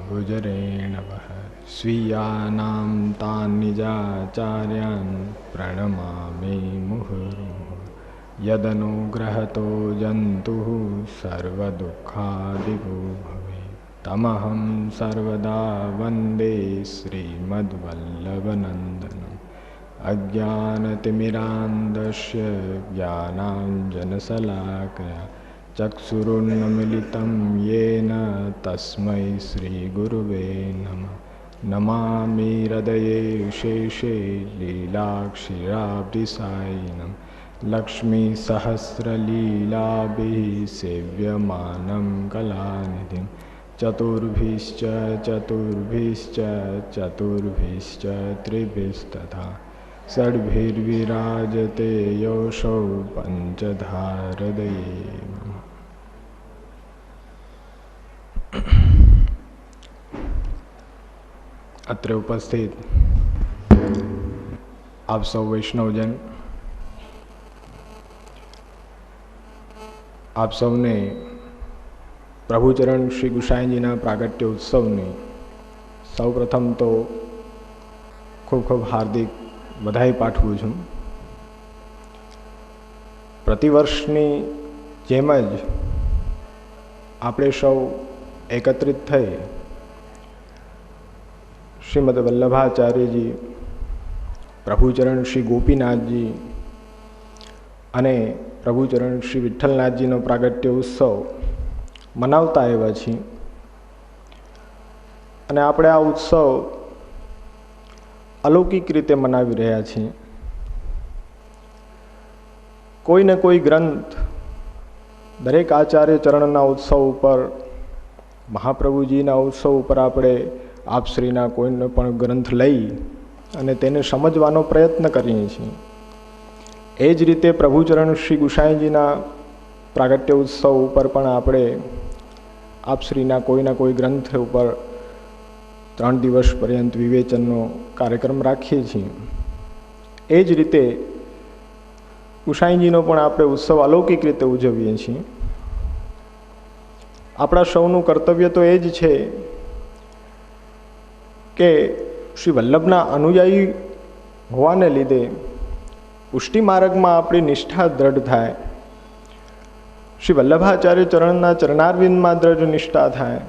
गुजरेण वह स्वीयानां तान् निजाचार्यान् प्रणमामि मुहुर्मुहुः यदनुग्रहतो जन्तुः सर्वदुःखादिगो भवेत् तमहं सर्वदा वन्दे श्रीमद्वल्लभनन्दनम् अज्ञानतिमिरान्धस्य ज्ञानाञ्जनशलाकया चक्षुरुन्मीलितं येन तस्मै श्रीगुरुवे नमः नमामि हृदये शेषे लीलाक्षीराब्धिसायिनं लक्ष्मीसहस्रलीलाभिः सेव्यमानं कलानिधिं चतुर्भिश्च त्रिभिस्तथा षड्भिर्विराजते योऽसौ पञ्चधा हृदये। अत्र उपस्थित आप सौ वैष्णवजन, आप सौने प्रभुचरण श्री गुसाईजीना प्रागट्य उत्सवनी सौ प्रथम तो खूब खूब हार्दिक बधाई पाठवुं छुं। प्रतिवर्षनी जेम ज आपणे सौ एकत्रित थई श्रीमद वल्लभाचार्य जी, प्रभुचरण श्री गोपीनाथ जी अने प्रभुचरण श्री विठ्ठलनाथ जी नो प्रागट्य उत्सव मनावता आव्या छीए अने आपणे आ उत्सव अलौकिक रीते मनावी रह्या छीए। कोई ने कोई ग्रंथ दरेक आचार्य चरणना उत्सव पर, महाप्रभुजीना उत्सव पर आपणे आपश्रीना कोईने पण ग्रंथ लई अने तेने समजवानो प्रयत्न करीए छीए। ए ज रीते प्रभुचरण श्री गुसाईजीना प्रागट्य उत्सव पर पण आपणे आपश्रीना कोईना कोई ग्रंथ पर 3 दिवस पर्यंत विवेचननो कार्यक्रम राखीए छीए। ए ज रीते गुसाईजीनो पण आपणे उत्सव अलौकिक रीते उजवीए छीए। आपणा सौનું कर्तव्य तो ए ज छे के श्री वल्लभना अनुयायी होवाने लीधे पुष्टि मार्ग में अपनी निष्ठा दृढ़ थाय, श्री वल्लभाचार्य चरणना चरणारविंद में दृढ़ निष्ठा थाय।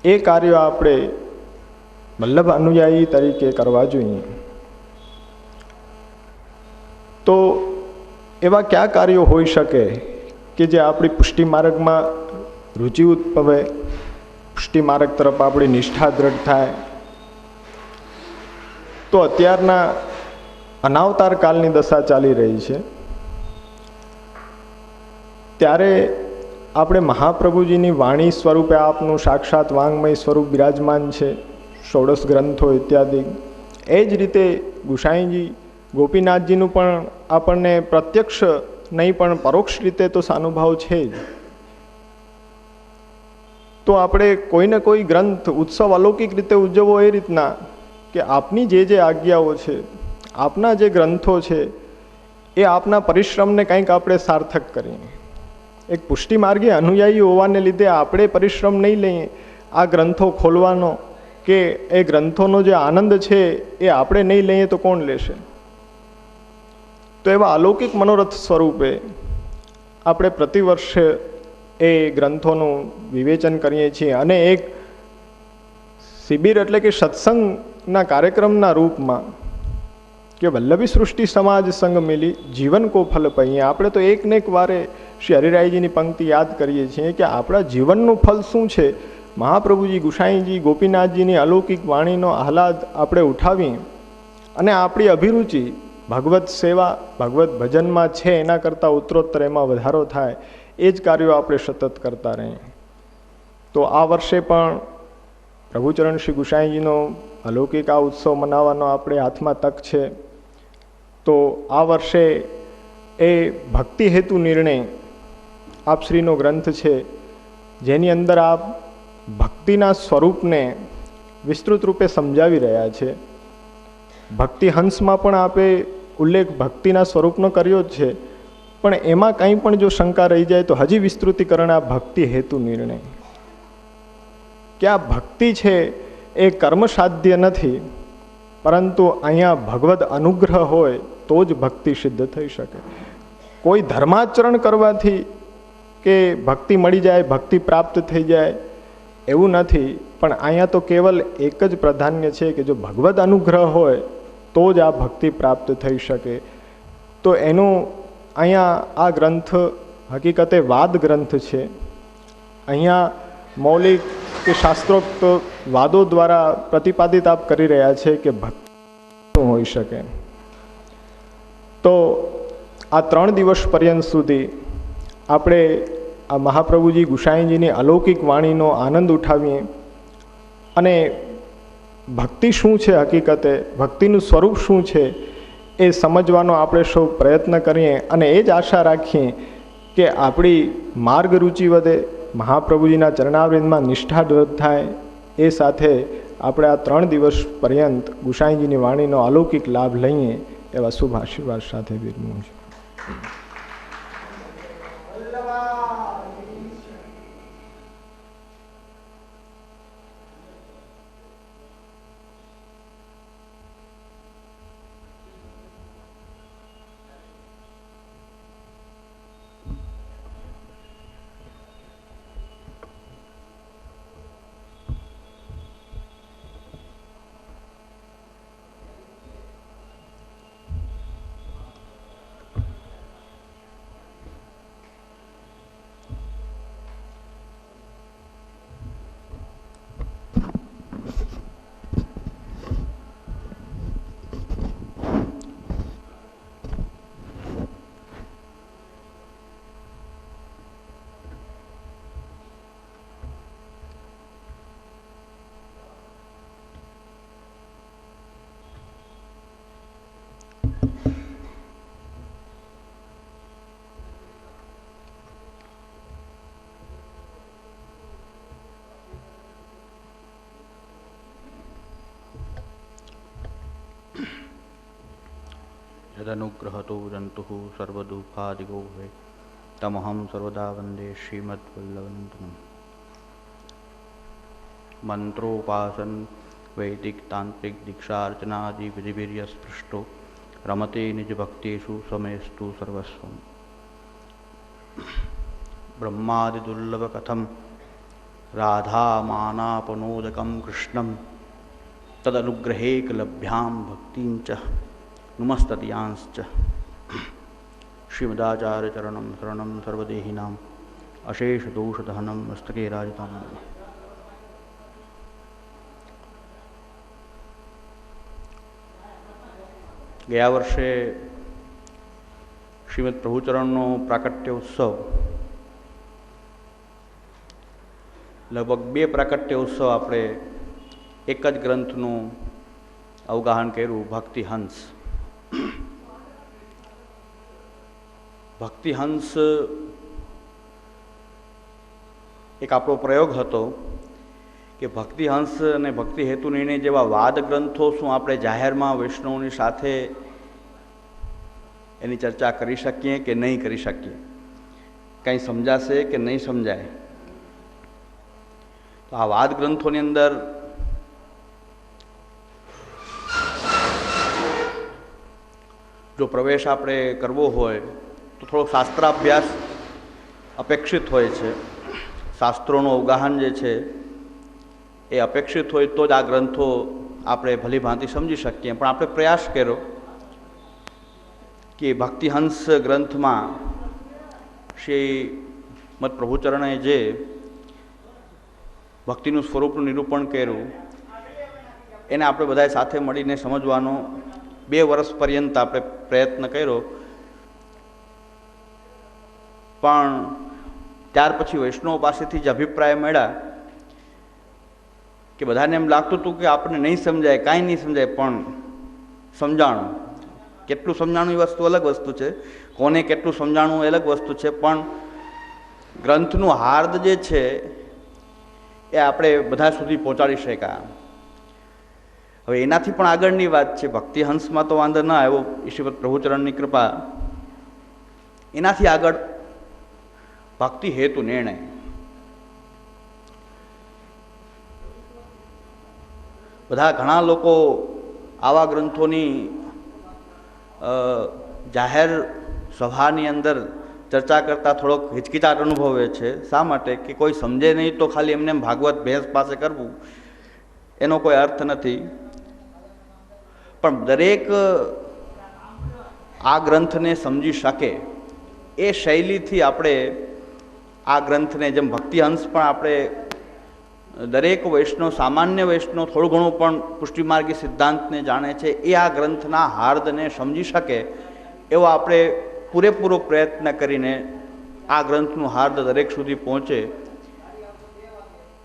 ए कार्य आपणे वल्लभ अनुयायी तरीके करवा जोईए। तो एवा क्या कार्यो होई शके कि जे आपणी पुष्टि मार्ग में रुचि उत्पवे, पुष्टि मार्ग तरफ आपणी निष्ठा दृढ़ थाय। तो अत्यारना अनावतार कालनी दशा चाली रही है, त्यारे आपणे महाप्रभुजीनी वाणी स्वरूपे आपनु साक्षात वांग्मय स्वरूप विराजमान है, 16 ग्रंथों इत्यादि। ए ज रीते गुसाईजी गोपीनाथजीनु पण आपणे प्रत्यक्ष नहीं पण परोक्ष रीते तो सानुभाव है ज। तो आपणे कोई ने कोई ग्रंथ उत्सव अलौकिक रीते उजवो ए रीतना कि आपनी जे आज्ञाओ छे, आपना जे ग्रंथो छे ए आपना परिश्रम ने कंईक आपणे सार्थक करीए। एक पुष्टि मार्गी अनुयायी होवाने लीधे आपणे परिश्रम नहीं लईए आ ग्रंथो खोलवानो के ए ग्रंथोनो जे आनंद छे ए आपणे नहीं लईए तो कोण लेशे। तो एवा अलौकिक मनोरथ स्वरूपे आपणे प्रतिवर्ष ए ग्रंथोનું विवेचन करीए छीए अने एक शिबिर एटले के सत्संगना कार्यक्रमना रूपमां कि वल्लभी सृष्टि समाज संग मिली जीवन को फल पाईए। आपणे तो एक ने एक वारे श्री हरिरायजीनी पंक्ति याद करीए छीए कि आपणा जीवनનું फल शुं छे। महाप्रभुजी गुसाईजी गोपीनाथजीनी अलौकिक वाणीनो आह्लाद आपणे उठावी अने आपणी अभिरुचि भगवत सेवा भगवत भजनमा छे एना करता उत्तरोत्तर एमां वधारो थाय। ए ज कार्यो आपणे सतत करता रहीए। तो आ वर्षे पण प्रभुचरण श्री गुसाईजीनो अलौकिक आ उत्सव मनावવાનો આપણે હાથમાં તક છે। તો આ વર્ષે એ ભક્તિ હેતુ નિર્ણય આપશ્રીનો ગ્રંથ છે, જેની અંદર આપ ભક્તિના સ્વરૂપને વિસ્તૃત રૂપે સમજાવી રહ્યા છે। ભક્તિ હંસમાં પણ આપે ઉલ્લેખ ભક્તિના સ્વરૂપનો કર્યો જ છે, પણ એમાં કંઈ પણ જો શંકા રહી જાય તો હજી વિસ્તૃતિકરણ આ ભક્તિ હેતુ નિર્ણય। કે આ ભક્તિ છે એ કર્મ સાધ્ય નથી, પરંતુ અહીંયા ભગવદ અનુગ્રહ હોય તો જ ભક્તિ સિદ્ધ થઈ શકે. કોઈ ધર્માચરણ કરવાથી કે ભક્તિ મળી જાય, ભક્તિ પ્રાપ્ત થઈ જાય એવું નથી. પણ અહીંયા તો કેવલ એક જ પ્રાધાન્ય છે કે જો ભગવદ અનુગ્રહ હોય તો જ આ ભક્તિ પ્રાપ્ત થઈ શકે. તો એનું અહીંયા આ ગ્રંથ હકીકતે વાદ ગ્રંથ છે. અહીંયા મૌલિક કે શાસ્ત્રોક્ત વાદો દ્વારા પ્રતિપાદિત આપ કરી રહ્યા છે કે ભક્તિ શું હોઈ શકે. તો આ 3 દિવસ પર્યંત સુધી આપણે આ મહાપ્રભુજી ગુસાઈજીની અલૌકિક વાણીનો આનંદ ઉઠાવીએ અને ભક્તિ શું છે, હકીકતે ભક્તિનું સ્વરૂપ શું છે એ સમજવાનો આપણે સૌ પ્રયત્ન કરીએ. અને એ જ આશા રાખીએ કે આપણી માર્ગ રુચિ વધે, મહાપ્રભુજીના ચરણારવિંદમાં નિષ્ઠા દ્રઢ થાય. એ સાથે આપણે આ 3 દિવસ પર્યંત ગુસાઈજીની વાણીનો અલૌકિક લાભ લઈએ એવા શુભ આશીર્વાદ સાથે વિરમું છું. यदनुग्रहतो जन्तुः सर्वदुःखादिगो भवे तमहं सर्वदा वन्दे श्रीमद्वल्लभं. मंत्रोपासन वैदिक तांत्रिक दीक्षार्चनादि विधिभिर्यस्पृष्टो रमते निज भक्तेषु समेस्तु सर्वस्वम्. ब्रह्मादि दुर्लभ कथम राधा मानापनोदकं कृष्णं तदनुग्रहेकलभ्यां भक्तिं च नुमस्तदयांश्च. श्रीमदाचार्य चरणं शरणं सर्वदेहिनां अशेष दोषदहनं मस्तके राजतां. ગયા વર્ષે શ્રીમદ પ્રભુચરણનો પ્રાકટ્ય ઉત્સવ, લગભગ 2 પ્રાકટ્ય ઉત્સવ આપણે એક જ ગ્રંથનું અવગાહન કર્યું, ભક્તિહંસ. ભક્તિહંસ એક આપણો પ્રયોગ હતો કે ભક્તિહંસ અને ભક્તિ હેતુ નિર્ણય જેવા વાદ ગ્રંથો શું આપણે જાહેરમાં વૈષ્ણવની સાથે એની ચર્ચા કરી શકીએ કે નહીં કરી શકીએ, કંઈ સમજાશે કે નહીં સમજાય. તો આ વાદ ગ્રંથોની અંદર જો પ્રવેશ આપણે કરવો હોય તો થોડો શાસ્ત્રાભ્યાસ અપેક્ષિત હોય છે. શાસ્ત્રોનું અવગાહન જે છે એ અપેક્ષિત હોય તો જ આ ગ્રંથો આપણે ભલીભાંતિ સમજી શકીએ. પણ આપણે પ્રયાસ કર્યો કે ભક્તિહંસ ગ્રંથમાં શ્રી મદ પ્રભુચરણે જે ભક્તિનું સ્વરૂપનું નિરૂપણ કર્યું એને આપણે બધાએ સાથે મળીને સમજવાનો 2 વર્ષ પર્યંત આપણે પ્રયત્ન કર્યો. પણ ત્યાર પછી વૈષ્ણવ પાસેથી જ અભિપ્રાય મળ્યા કે બધાને એમ લાગતું હતું કે આપણને નહીં સમજાય, કાંઈ નહીં સમજાય, પણ સમજાણું. કેટલું સમજાણું એ વસ્તુ અલગ વસ્તુ છે, કોને કેટલું સમજાણું એ અલગ વસ્તુ છે, પણ ગ્રંથનું હાર્દ જે છે એ આપણે બધા સુધી પહોંચાડી શક્યા. હવે એનાથી પણ આગળની વાત છે. ભક્તિહંસમાં તો વાંધો ના આવ્યો, ઈશ્વર પ્રભુચરણની કૃપા. એનાથી આગળ ભક્તિ હેતુ નિર્ણય. બધા ઘણા લોકો આવા ગ્રંથોની જાહેર સભાની અંદર ચર્ચા કરતાં થોડોક હિચકિચાટ અનુભવે છે. શા માટે? કે કોઈ સમજે નહીં તો ખાલી એમને ભાગવત ભેંસ પાસે કરવું એનો કોઈ અર્થ નથી. પણ દરેક આ ગ્રંથને સમજી શકે એ શૈલીથી આપણે આ ગ્રંથને, જેમ ભક્તિહંસ પણ આપણે દરેક વૈષ્ણવ, સામાન્ય વૈષ્ણવ થોડું ઘણું પણ પુષ્ટિમાર્ગી સિદ્ધાંતને જાણે છે, એ આ ગ્રંથના હાર્દને સમજી શકે એવો આપણે પૂરેપૂરો પ્રયત્ન કરીને આ ગ્રંથનું હાર્દ દરેક સુધી પહોંચે.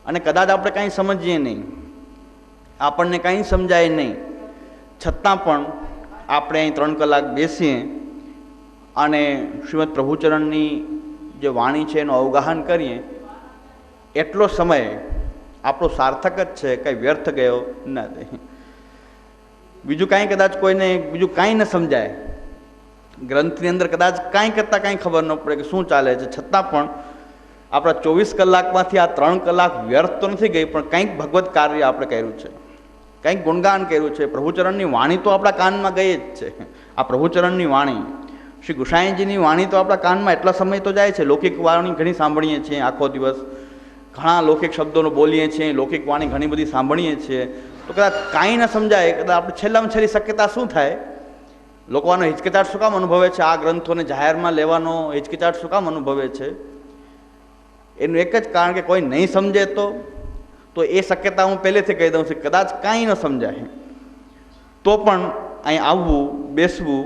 અને કદાચ આપણે કાંઈ સમજીએ નહીં, આપણને કાંઈ સમજાય નહીં, છતાં પણ આપણે અહીં 3 કલાક બેસીએ અને શ્રીમદ પ્રભુચરણની જે વાણી છે એનું અવગાહન કરીએ, એટલો સમય આપણો સાર્થક જ છે, કંઈ વ્યર્થ ગયો નથી. બીજું કાંઈ કદાચ કોઈને બીજું કાંઈ ન સમજાય, ગ્રંથની અંદર કદાચ કાંઈ કરતાં કાંઈ ખબર ન પડે કે શું ચાલે છે, છતાં પણ આપણા 24 કલાકમાંથી આ 3 કલાક વ્યર્થ તો નથી ગઈ, પણ કંઈક ભગવત કાર્ય આપણે કર્યું છે, કંઈક ગુણગાન કર્યું છે. પ્રભુચરણની વાણી તો આપણા કાનમાં ગઈ જ છે. આ પ્રભુચરણની વાણી, શ્રી ગુસાઈજીની વાણી તો આપણા કાનમાં એટલા સમય તો જાય છે. લૌકિક વાણી ઘણી સાંભળીએ છીએ આખો દિવસ, ઘણા લૌકિક શબ્દોનો બોલીએ છીએ, લૌકિક વાણી ઘણી બધી સાંભળીએ છીએ, તો કદાચ કાંઈ ન સમજાય, કદાચ આપણે છેલ્લામાં છેલ્લી શક્યતા શું થાય? લોકો આનો હિચકિચાટ શું કામ અનુભવે છે? આ ગ્રંથોને જાહેરમાં લેવાનો હિચકિચાટ શું કામ અનુભવે છે? એનું એક જ કારણ કે કોઈ નહીં સમજે તો એ શક્યતા હું પહેલેથી કહી દઉં છું, કદાચ કાંઈ ન સમજાય તો પણ અહીં આવવું, બેસવું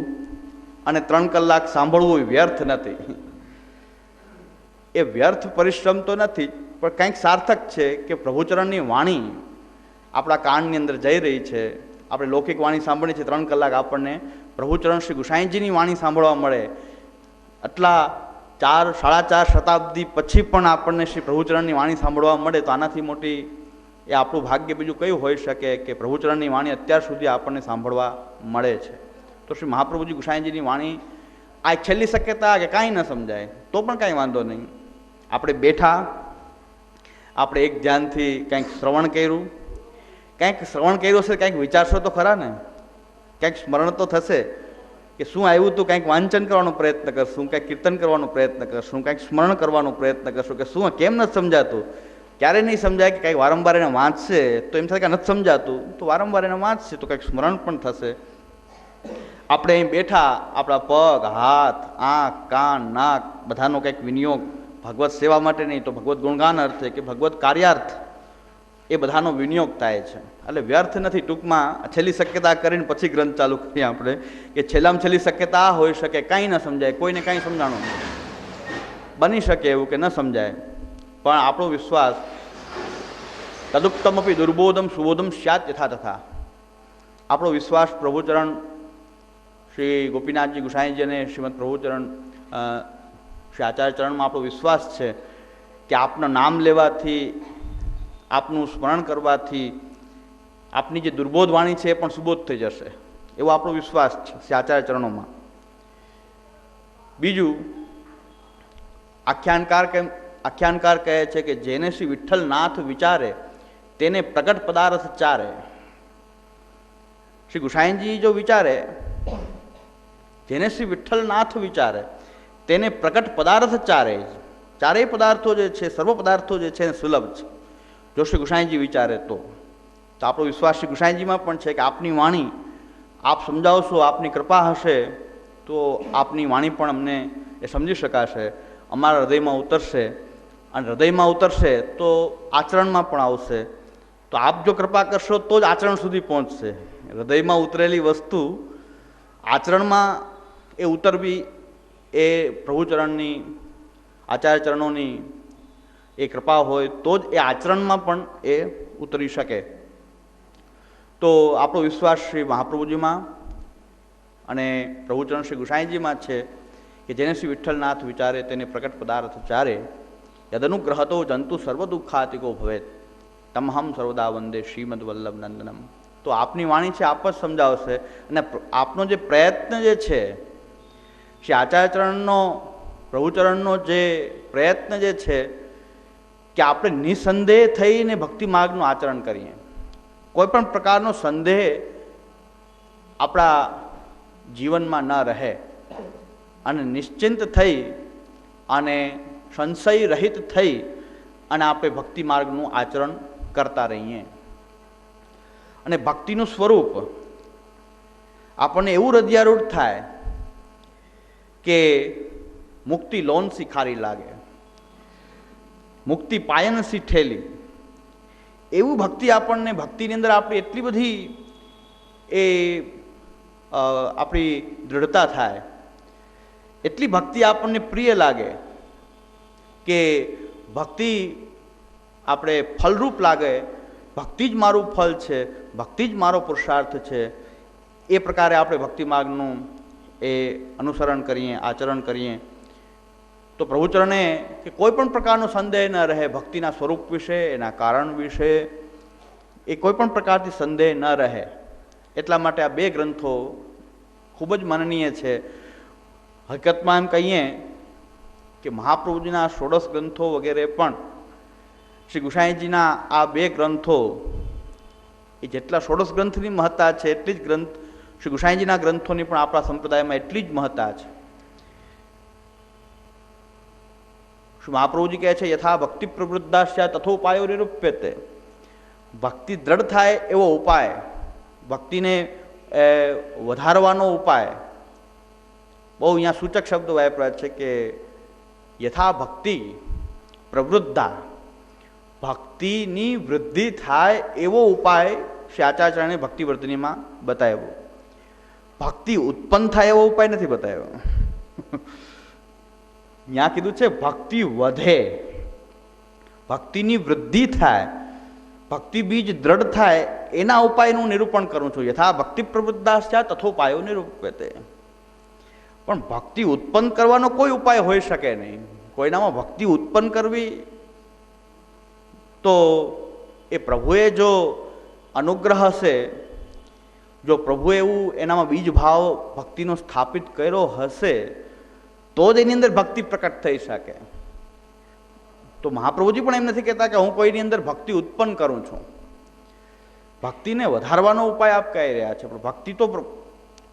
અને 3 કલાક સાંભળવું એ વ્યર્થ નથી. એ વ્યર્થ પરિશ્રમ તો નથી, પણ કંઈક સાર્થક છે કે પ્રભુચરણની વાણી આપણા કાનની અંદર જઈ રહી છે. આપણે લૌકિક વાણી સાંભળીએ છીએ, 3 કલાક આપણને પ્રભુચરણ શ્રી ગુસાઈજીની વાણી સાંભળવા મળે. આટલા 4 સાડા 4 શતાબ્દી પછી પણ આપણને શ્રી પ્રભુચરણની વાણી સાંભળવા મળે, તો આનાથી મોટી એ આપણું ભાગ્ય બીજું કયું હોઈ શકે કે પ્રભુચરણની વાણી અત્યાર સુધી આપણને સાંભળવા મળે છે. તો શ્રી મહાપ્રભુજી ગુસાઈજીની વાણી આ છેલ્લી શક્યતા કે કાંઈ ન સમજાય તો પણ કાંઈ વાંધો નહીં. આપણે બેઠા, આપણે એક ધ્યાનથી કંઈક શ્રવણ કર્યું, કંઈક શ્રવણ કર્યું હશે, કંઈક વિચારશો તો ખરા ને, કંઈક સ્મરણ તો થશે કે શું આવ્યું હતું, કંઈક વાંચન કરવાનો પ્રયત્ન કરશું, કંઈક કીર્તન કરવાનો પ્રયત્ન કરશું, કંઈક સ્મરણ કરવાનો પ્રયત્ન કરશું કે શું કેમ નથી સમજાતું. ક્યારે નહીં સમજાય કે કંઈક વારંવાર એને વાંચશે તો એમ થાય કે નથી સમજાતું, તો વારંવાર એને વાંચશે તો કંઈક સ્મરણ પણ થશે. આપણે અહીં બેઠા, આપણા પગ, હાથ, આંખ, કાન, નાક બધાનો કંઈક વિનિયોગ ભગવત સેવા માટે નહીં તો ભગવત ગુણગાન અર્થે કે ભગવત કાર્યાર્થ એ બધાનો વિનિયોગ થાય છે. એટલે વ્યર્થ નથી. ટૂંકમાં છેલ્લી શક્યતા કરીને પછી ગ્રંથ ચાલુ કરીએ આપણે કે છેલ્લામાં છેલ્લી શક્યતા આ હોઈ શકે કાંઈ ન સમજાય, કોઈને કાંઈ સમજાણું બની શકે એવું કે ન સમજાય, પણ આપણો વિશ્વાસ તદુક્તમપી દુર્બોધમ સુબોધમ સ્યાત યથા તથા. આપણો વિશ્વાસ પ્રભુચરણ શ્રી ગોપીનાથજી ગુસાઈજી અને શ્રીમદ પ્રભુચરણ શ્રી આચાર્ય ચરણમાં આપણો વિશ્વાસ છે કે આપનું નામ લેવાથી, આપનું સ્મરણ કરવાથી આપની જે દુર્બોધ વાણી છે એ પણ સુબોધ થઈ જશે, એવો આપણો વિશ્વાસ છે શ્રી આચાર્ય ચરણોમાં. બીજું, આખ્યાનકાર કહે છે કે જેને શ્રી વિઠ્ઠલનાથ વિચારે તેને પ્રગટ પદાર્થ ચારે. શ્રી ગુસાઈજી જો વિચારે, જેને શ્રી વિઠ્ઠલનાથ વિચારે તેને પ્રગટ પદાર્થ ચારે. ચારેય પદાર્થો જે છે, સર્વ પદાર્થો જે છે સુલભ છે જો શ્રી ગુસાઈજી વિચારે તો. આપણો વિશ્વાસ શ્રી ગુસાઈજીમાં પણ છે કે આપની વાણી આપ સમજાવશો, આપની કૃપા હશે તો આપની વાણી પણ અમને એ સમજી શકાશે, અમારા હૃદયમાં ઉતરશે, અને હૃદયમાં ઉતરશે તો આચરણમાં પણ આવશે. તો આપ જો કૃપા કરશો તો જ આચરણ સુધી પહોંચશે. હૃદયમાં ઉતરેલી વસ્તુ આચરણમાં એ ઉતરવી એ પ્રભુચરણની, આચાર્ય ચરણોની એ કૃપા હોય તો જ એ આચરણમાં પણ એ ઉતરી શકે. તો આપણો વિશ્વાસ શ્રી મહાપ્રભુજીમાં અને પ્રભુચરણ શ્રી ગુસાઈજીમાં છે કે જેને શ્રી વિઠ્ઠલનાથ વિચારે તેને પ્રગટ પદાર્થ ચારે. યદનુગ્રહતો જંતુ સર્વ દુઃખાતિકો ભવેત તમહમ સર્વદા વંદે શ્રીમદ વલ્લભ નંદનમ. તો આપની વાણી છે, આપ જ સમજાવશે. અને આપનો જે પ્રયત્ન જે છે, શ્રી આચાર્ય ચરણનો, પ્રભુચરણનો જે પ્રયત્ન જે છે કે આપણે નિસંદેહ થઈને ભક્તિ માર્ગનું આચરણ કરીએ. કોઈ પણ પ્રકારનો સંદેહ આપણા જીવનમાં ન રહે અને નિશ્ચિંત થઈ અને સંશય રહિત થઈ અને આપણે ભક્તિ માર્ગનું આચરણ કરતા રહીએ. અને ભક્તિનું સ્વરૂપ આપણને એવું હૃદયારૂઢ થાય કે મુક્તિ લોનસી ખારી લાગે, મુક્તિ પાયનસી ઠેલી. એવું ભક્તિ આપણને, ભક્તિની અંદર આપણી એટલી બધી એ આપણી દૃઢતા થાય, એટલી ભક્તિ આપણને પ્રિય લાગે કે ભક્તિ આપણે ફલરૂપ લાગે. ભક્તિ જ મારું ફલ છે, ભક્તિ જ મારો પુરુષાર્થ છે. એ પ્રકારે આપણે ભક્તિ માર્ગનું એ અનુસરણ કરીએ, આચરણ કરીએ તો પ્રભુચરણે કે કોઈ પણ પ્રકારનો સંદેહ ન રહે ભક્તિના સ્વરૂપ વિશે, એના કારણ વિશે, એ કોઈ પણ પ્રકારથી સંદેહ ન રહે. એટલા માટે આ બે ગ્રંથો ખૂબ જ માનનીય છે. હકીકતમાં એમ કહીએ કે મહાપ્રભુજીના 16 ગ્રંથો વગેરે પણ શ્રી ગુસાઈજીના આ બે ગ્રંથો એ જેટલા 16 ગ્રંથની મહત્તા છે એટલી જ ગ્રંથ શ્રી ગુસાઈજીના ગ્રંથોની પણ આપણા સંપ્રદાયમાં એટલી જ મહત્તા છે. શ્રી મહાપ્રભુજી કહે છે યથા ભક્તિ પ્રવૃદ્ધાશ્યા તથોપાયો નિરૂપ્યતે. ભક્તિ દ્રઢ થાય એવો ઉપાય, ભક્તિને વધારવાનો ઉપાય, બહુ અહીંયા સૂચક શબ્દ વાપર્યા છે કે યથા ભક્તિ પ્રવૃદ્ધા, ભક્તિની વૃદ્ધિ થાય એવો ઉપાય શ્રી આચાર્યને ભક્તિવર્ધિનીમાં બતાવ્યો. ભક્તિ ઉત્પન્ન થાય એવો ઉપાય નથી બતાવ્યો. ત્યાં કીધું છે ભક્તિ વધે, ભક્તિની વૃદ્ધિ થાય, ભક્તિ બીજ દ્રઢ થાય એના ઉપાયનું નિરૂપણ કરું છું. યથા ભક્તિ પ્રવૃદ્ધાશ્યા તથોપાયો નિરૂપ્યતે. પણ ભક્તિ ઉત્પન્ન કરવાનો કોઈ ઉપાય હોઈ શકે નહીં. કોઈનામાં ભક્તિ ઉત્પન્ન કરવી તો એ પ્રભુએ જો અનુગ્રહ હશે, જો પ્રભુએ એવું એનામાં બીજ ભાવ ભક્તિનો સ્થાપિત કર્યો હશે તો જ એની અંદર ભક્તિ પ્રકટ થઈ શકે. તો મહાપ્રભુજી પણ એમ નથી કહેતા કે હું કોઈની અંદર ભક્તિ ઉત્પન્ન કરું છું. ભક્તિને વધારવાનો ઉપાય આપ કહી રહ્યા છે, પણ ભક્તિ તો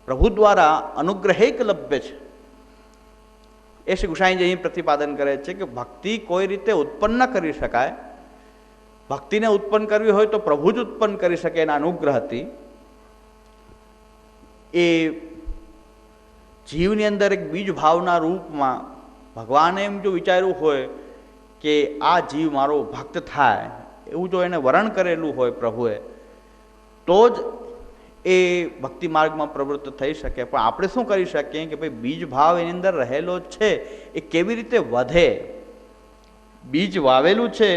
પ્રભુ દ્વારા અનુગ્રહિક લભ્ય છે. એ શ્રી ગુસાઈજી અહીં પ્રતિપાદન કરે છે કે ભક્તિ કોઈ રીતે ઉત્પન્ન ન કરી શકાય. ભક્તિને ઉત્પન્ન કરવી હોય તો પ્રભુ જ ઉત્પન્ન કરી શકે એના અનુગ્રહથી. એ જીવની અંદર એક બીજ ભાવના રૂપમાં ભગવાને એમ જો વિચાર્યું હોય કે આ જીવ મારો ભક્ત થાય, એવું જો એને વરણ કરેલું હોય પ્રભુએ, તો જ એ ભક્તિ માર્ગમાં પ્રવૃત્ત થઈ શકે. પણ આપણે શું કરી શકીએ કે ભાઈ બીજ ભાવ એની અંદર રહેલો છે એ કેવી રીતે વધે. બીજ વાવેલું છે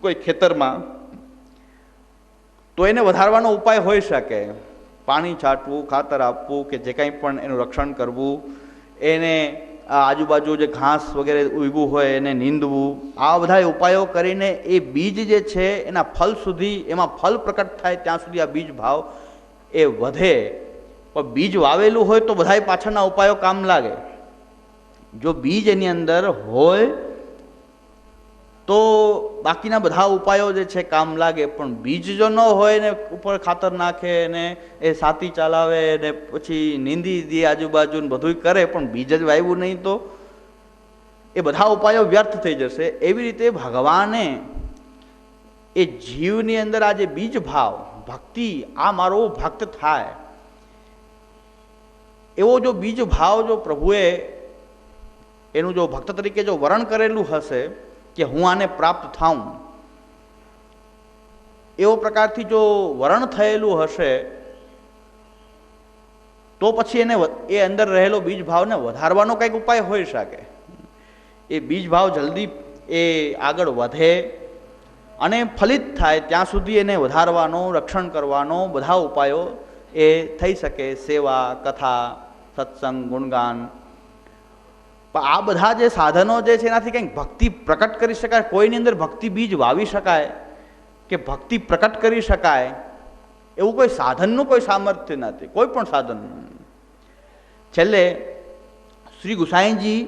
કોઈ ખેતરમાં તો એને વધારવાનો ઉપાય હોઈ શકે. પાણી છાંટવું, ખાતર આપવું, કે જે કંઈ પણ એનું રક્ષણ કરવું, એને આજુબાજુ જે ઘાસ વગેરે ઉગ્યું હોય એને નીંદવું, આ બધા ઉપાયો કરીને એ બીજ જે છે એના ફલ સુધી, એમાં ફલ પ્રકટ થાય ત્યાં સુધી આ બીજ ભાવ એ વધે. પણ બીજ વાવેલું હોય તો બધા પાછળના ઉપાયો કામ લાગે. જો બીજ એની અંદર હોય તો બાકીના બધા ઉપાયો જે છે કામ લાગે. પણ બીજ જો ન હોય ને ઉપર ખાતર નાખે ને એ સાતી ચલાવે ને પછી નીંદી દે આજુબાજુ ને બધું કરે, પણ બીજ જ વાવ્યું નહીં તો એ બધા ઉપાયો વ્યર્થ થઈ જશે. એવી રીતે ભગવાને એ જીવની અંદર આ જે બીજ ભાવ ભક્તિ, આ મારો ભક્ત થાય એવો જો બીજ ભાવ જો પ્રભુએ એનું જો ભક્ત તરીકે જો વરણ કરેલું હશે કે હું આને પ્રાપ્ત થાઉં, એવો પ્રકારથી જો વરણ થયેલું હશે તો પછી એને એ અંદર રહેલો બીજ ભાવને વધારવાનો કંઈક ઉપાય હોઈ શકે. એ બીજ ભાવ જલ્દી એ આગળ વધે અને ફલિત થાય ત્યાં સુધી એને વધારવાનો, રક્ષણ કરવાનો બધા ઉપાયો એ થઈ શકે. સેવા, કથા, સત્સંગ, ગુણગાન, પણ આ બધા જે સાધનો જે છે એનાથી કંઈક ભક્તિ પ્રકટ કરી શકાય. કોઈની અંદર ભક્તિ બીજ વાવી શકાય કે ભક્તિ પ્રકટ કરી શકાય એવું કોઈ સાધનનું કોઈ સામર્થ્ય નથી, કોઈ પણ સાધનનું. છેલ્લે શ્રી ગુસાઈજી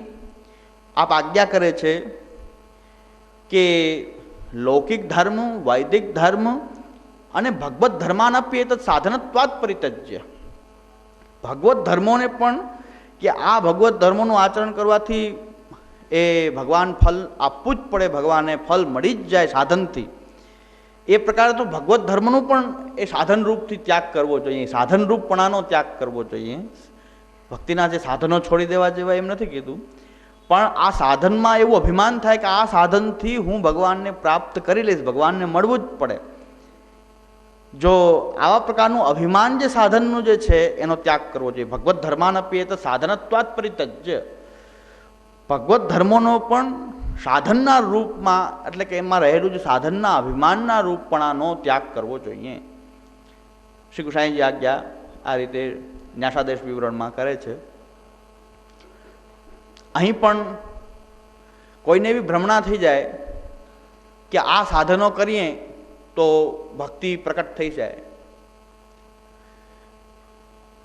આપ આજ્ઞા કરે છે કે લૌકિક ધર્મ, વૈદિક ધર્મ અને ભગવત ધર્માનપ્ય એતत् સાધનત્વાત પરિત્યજ્ય. ભગવત ધર્મોને પણ કે આ ભગવત ધર્મોનું આચરણ કરવાથી એ ભગવાન ફલ આપવું જ પડે, ભગવાને ફલ મળી જ જાય સાધનથી, એ પ્રકારે તો ભગવત ધર્મનું પણ એ સાધનરૂપથી ત્યાગ કરવો જોઈએ, સાધનરૂપપણાનો ત્યાગ કરવો જોઈએ. ભક્તિના જે સાધનો છોડી દેવા જેવા એમ નથી કીધું, પણ આ સાધનમાં એવું અભિમાન થાય કે આ સાધનથી હું ભગવાનને પ્રાપ્ત કરી લઈશ, ભગવાનને મળવું જ પડે. જો આવા પ્રકારનું અભિમાન જે સાધનનું જે છે એનો ત્યાગ કરવો જોઈએ. ભગવત ધર્માનપ્ય તો સાધનત્વાત પરિત્યજ્ય. ભગવત ધર્મોનો પણ સાધનના રૂપમાં એટલે કે એમાં રહેલું જે સાધનના અભિમાનના રૂપપણાનો ત્યાગ કરવો જોઈએ. શ્રી ગુસાઈજી આજ્ઞા આ રીતે ન્યાસાદેશ વિવરણમાં કરે છે. અહીં પણ કોઈને એવી ભ્રમણા થઈ જાય કે આ સાધનો કરીએ તો ભક્તિ પ્રકટ થઈ જાય,